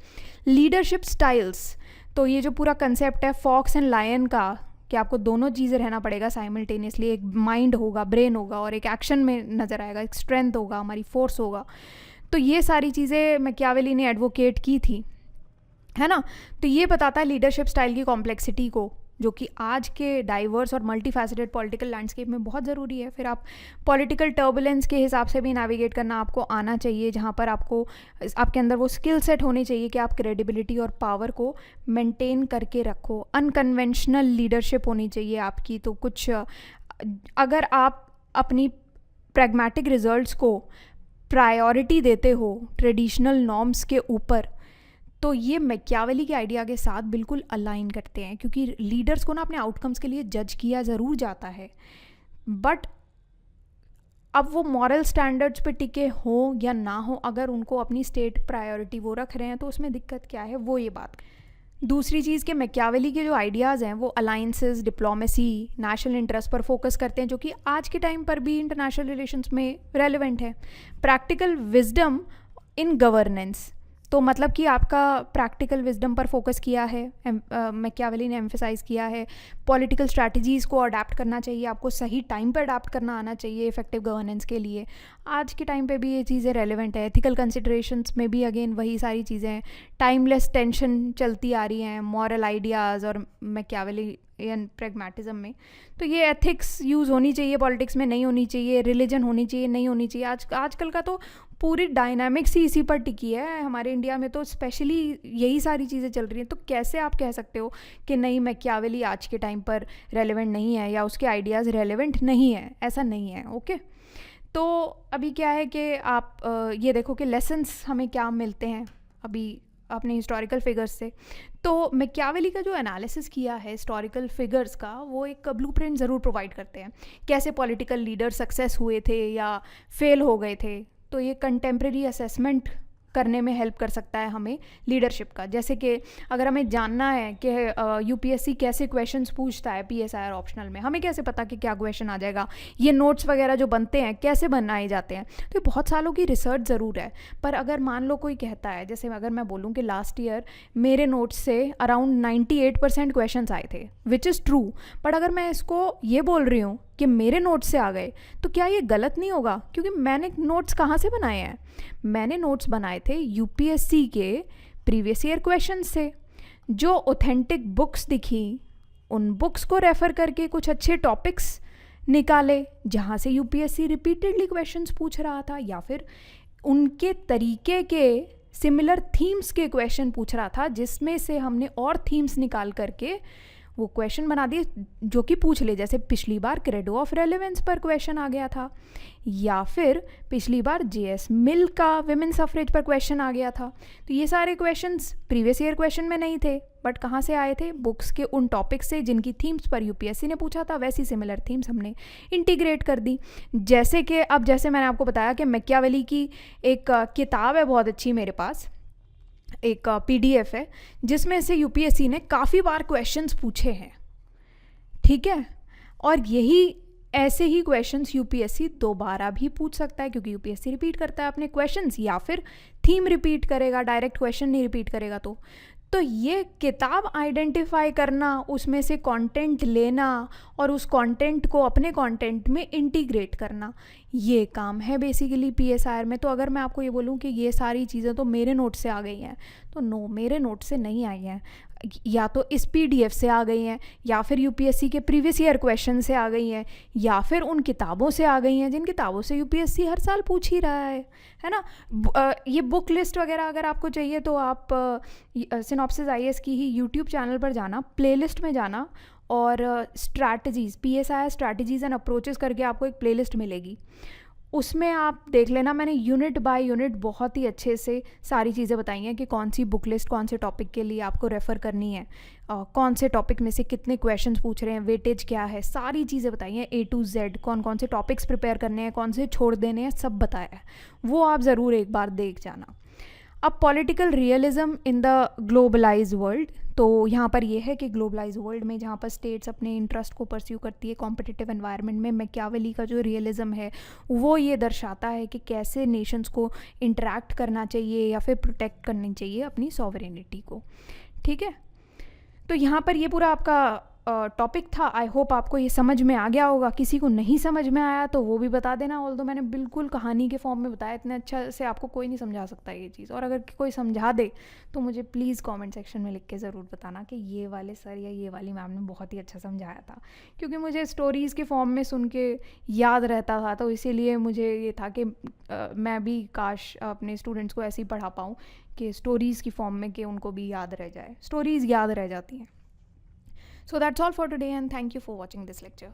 लीडरशिप स्टाइल्स, तो ये जो पूरा कंसेप्ट है फॉक्स एंड लायन का, कि आपको दोनों चीज़ें रहना पड़ेगा साइमल्टेनियसली, एक माइंड होगा, ब्रेन होगा, और एक एक्शन में नज़र आएगा, एक स्ट्रेंथ होगा, हमारी फोर्स होगा। तो ये सारी चीज़ें मैकियावेली ने एडवोकेट की थी, है ना। तो ये बताता है लीडरशिप स्टाइल की कॉम्प्लेक्सिटी को, जो कि आज के डाइवर्स और मल्टीफैसेटेड पॉलिटिकल लैंडस्केप में बहुत ज़रूरी है। फिर आप पॉलिटिकल टर्बुलेंस के हिसाब से भी नेविगेट करना आपको आना चाहिए, जहाँ पर आपको आपके अंदर वो स्किल सेट होनी चाहिए कि आप क्रेडिबिलिटी और पावर को मेंटेन करके रखो। अनकन्वेंशनल लीडरशिप होनी चाहिए आपकी। तो कुछ अगर आप अपनी प्रैग्मेटिक रिजल्ट्स को प्रायोरिटी देते हो ट्रेडिशनल नॉर्म्स के ऊपर, तो ये मैकियावेली के आइडिया के साथ बिल्कुल अलाइन करते हैं, क्योंकि लीडर्स को ना अपने आउटकम्स के लिए जज किया ज़रूर जाता है, बट अब वो मॉरल स्टैंडर्ड्स पे टिके हो या ना हो, अगर उनको अपनी स्टेट प्रायोरिटी वो रख रहे हैं तो उसमें दिक्कत क्या है, वो ये बात। दूसरी चीज़ के मैकियावेली के जो आइडियाज़ हैं वो अलाइंसेस, डिप्लोमेसी, नेशनल इंटरेस्ट पर फोकस करते हैं, जो कि आज के टाइम पर भी इंटरनेशनल रिलेशंस में रेलेवेंट है। प्रैक्टिकल विजडम इन गवर्नेंस, तो मतलब कि आपका प्रैक्टिकल विजडम पर फोकस किया है, मैकियावेली ने एम्फेसाइज़ किया है। पॉलिटिकल स्ट्रैटेजीज़ को अडेप्ट करना चाहिए, आपको सही टाइम पर अडेप्ट करना आना चाहिए इफेक्टिव गवर्नेंस के लिए। आज के टाइम पे भी ये चीज़ें रेलेवेंट है। एथिकल कंसिडरेशंस में भी अगेन वही सारी चीज़ें, टाइमलेस टेंशन चलती आ रही हैं मॉरल आइडियाज़ और मैकियावेलियन प्रैग्मेटिज्म में। तो ये एथिक्स यूज़ होनी चाहिए पॉलिटिक्स में, नहीं होनी चाहिए। रिलीजन होनी चाहिए, नहीं होनी चाहिए। आजकल का तो पूरी डायनामिक्स ही इसी पर टिकी है। हमारे इंडिया में तो स्पेशली यही सारी चीज़ें चल रही हैं। तो कैसे आप कह सकते हो कि नहीं, मैकियावेली आज के टाइम पर रेलेवेंट नहीं है या उसके आइडियाज़ रेलेवेंट नहीं है? ऐसा नहीं है। ओके, तो अभी क्या है कि आप ये देखो कि लेसन्स हमें क्या मिलते हैं। अभी अपने हिस्टोरिकल फिगर्स से। तो मैकियावेली का जो एनालिसिस किया है हिस्टोरिकल फिगर्स का, वो एक ब्लूप्रिंट ज़रूर प्रोवाइड करते हैं, कैसे पॉलिटिकल लीडर सक्सेस हुए थे या फेल हो गए थे। तो ये कंटेम्प्रेरी असेसमेंट करने में हेल्प कर सकता है हमें लीडरशिप का। जैसे कि अगर हमें जानना है कि यूपीएससी कैसे क्वेश्चंस पूछता है पीएसआईआर ऑप्शनल में, हमें कैसे पता कि क्या क्वेश्चन आ जाएगा, ये नोट्स वगैरह जो बनते हैं कैसे बनाए जाते हैं, तो ये बहुत सालों की रिसर्च ज़रूर है। पर अगर मान लो कोई कहता है, जैसे अगर मैं बोलूँ कि लास्ट ईयर मेरे नोट्स से अराउंड 98% क्वेश्चन आए थे, विच इज़ ट्रू, बट अगर मैं इसको ये बोल रही हूँ कि मेरे नोट्स से आ गए, तो क्या ये गलत नहीं होगा? क्योंकि मैंने नोट्स कहाँ से बनाए हैं? मैंने नोट्स बनाए थे यूपीएससी के प्रीवियस ईयर क्वेश्चन से, जो ऑथेंटिक बुक्स दिखी उन बुक्स को रेफ़र करके कुछ अच्छे टॉपिक्स निकाले जहाँ से यूपीएससी रिपीटेडली क्वेश्चंस पूछ रहा था, या फिर उनके तरीके के सिमिलर थीम्स के क्वेश्चन पूछ रहा था, जिसमें से हमने और थीम्स निकाल करके वो क्वेश्चन बना दिए जो कि पूछ ले। जैसे पिछली बार क्रेडो ऑफ रेलेवेंस पर क्वेश्चन आ गया था, या फिर पिछली बार जेएस मिल का विमेन सफरेज पर क्वेश्चन आ गया था। तो ये सारे क्वेश्चंस प्रीवियस ईयर क्वेश्चन में नहीं थे, बट कहाँ से आए थे? बुक्स के उन टॉपिक्स से जिनकी थीम्स पर यूपीएससी ने पूछा था। वैसी सिमिलर थीम्स हमने इंटीग्रेट कर दी। जैसे कि अब जैसे मैंने आपको बताया कि मैकियावेली की एक किताब है बहुत अच्छी मेरे पास, एक पीडीएफ है, जिसमें से यूपीएससी ने काफ़ी बार क्वेश्चंस पूछे हैं, ठीक है। और यही ऐसे ही क्वेश्चंस यूपीएससी दोबारा भी पूछ सकता है, क्योंकि यूपीएससी रिपीट करता है अपने क्वेश्चंस, या फिर थीम रिपीट करेगा, डायरेक्ट क्वेश्चन नहीं रिपीट करेगा। तो ये किताब आइडेंटिफाई करना, उसमें से कंटेंट लेना और उस कंटेंट को अपने कंटेंट में इंटीग्रेट करना, ये काम है बेसिकली पीएसआईआर में। तो अगर मैं आपको ये बोलूँ कि ये सारी चीज़ें तो मेरे नोट से आ गई हैं, तो नो, मेरे नोट से नहीं आई हैं, या तो इस पीडीएफ से आ गई हैं, या फिर यूपीएससी के प्रीवियस ईयर क्वेश्चन से आ गई हैं, या फिर उन किताबों से आ गई हैं जिन किताबों से यूपीएससी हर साल पूछ ही रहा है ना। ये बुक लिस्ट वगैरह अगर आपको चाहिए तो आप सिनॉप्सिस आईएएस की ही यूट्यूब चैनल पर जाना, प्लेलिस्ट में जाना, और strategies, PSIR strategies and approaches करके आपको एक प्लेलिस्ट मिलेगी। उसमें आप देख लेना, मैंने यूनिट बाय यूनिट बहुत ही अच्छे से सारी चीज़ें बताई हैं कि कौन सी बुक लिस्ट कौन से टॉपिक के लिए आपको रेफ़र करनी है, कौन से टॉपिक में से कितने क्वेश्चंस पूछ रहे हैं, वेटेज क्या है, सारी चीज़ें बताई हैं A to Z। कौन कौन से टॉपिक्स प्रिपेयर करने हैं, कौन से छोड़ देने हैं, सब बताया है। वो आप ज़रूर एक बार देख जाना। अब political realism in the globalize world, तो यहाँ पर ये है कि ग्लोबलाइज वर्ल्ड में जहाँ पर स्टेट्स अपने इंटरेस्ट को परस्यू करती है कॉम्पिटिटिव एनवायरनमेंट में, मैकियावेली का जो रियलिज्म है वो ये दर्शाता है कि कैसे नेशंस को इंटरैक्ट करना चाहिए या फिर प्रोटेक्ट करनी चाहिए अपनी सॉवरेनिटी को, ठीक है। तो यहाँ पर ये पूरा आपका टॉपिक था। आई होप आपको ये समझ में आ गया होगा। किसी को नहीं समझ में आया तो वो भी बता देना, ऑल्दो मैंने बिल्कुल कहानी के फॉर्म में बताया, इतने अच्छा से आपको कोई नहीं समझा सकता ये चीज़। और अगर कोई समझा दे तो मुझे प्लीज़ कमेंट सेक्शन में लिख के ज़रूर बताना कि ये वाले सर या ये वाली मैम ने बहुत ही अच्छा समझाया था, क्योंकि मुझे स्टोरीज़ के फॉर्म में सुन के याद रहता था, तो इसीलिए मुझे ये था कि मैं भी काश अपने स्टूडेंट्स को ऐसे ही पढ़ा पाऊँ कि स्टोरीज़ की फॉर्म में, कि उनको भी याद रह जाए, स्टोरीज़ याद रह जाती हैं। So that's all for today, and thank you for watching this lecture.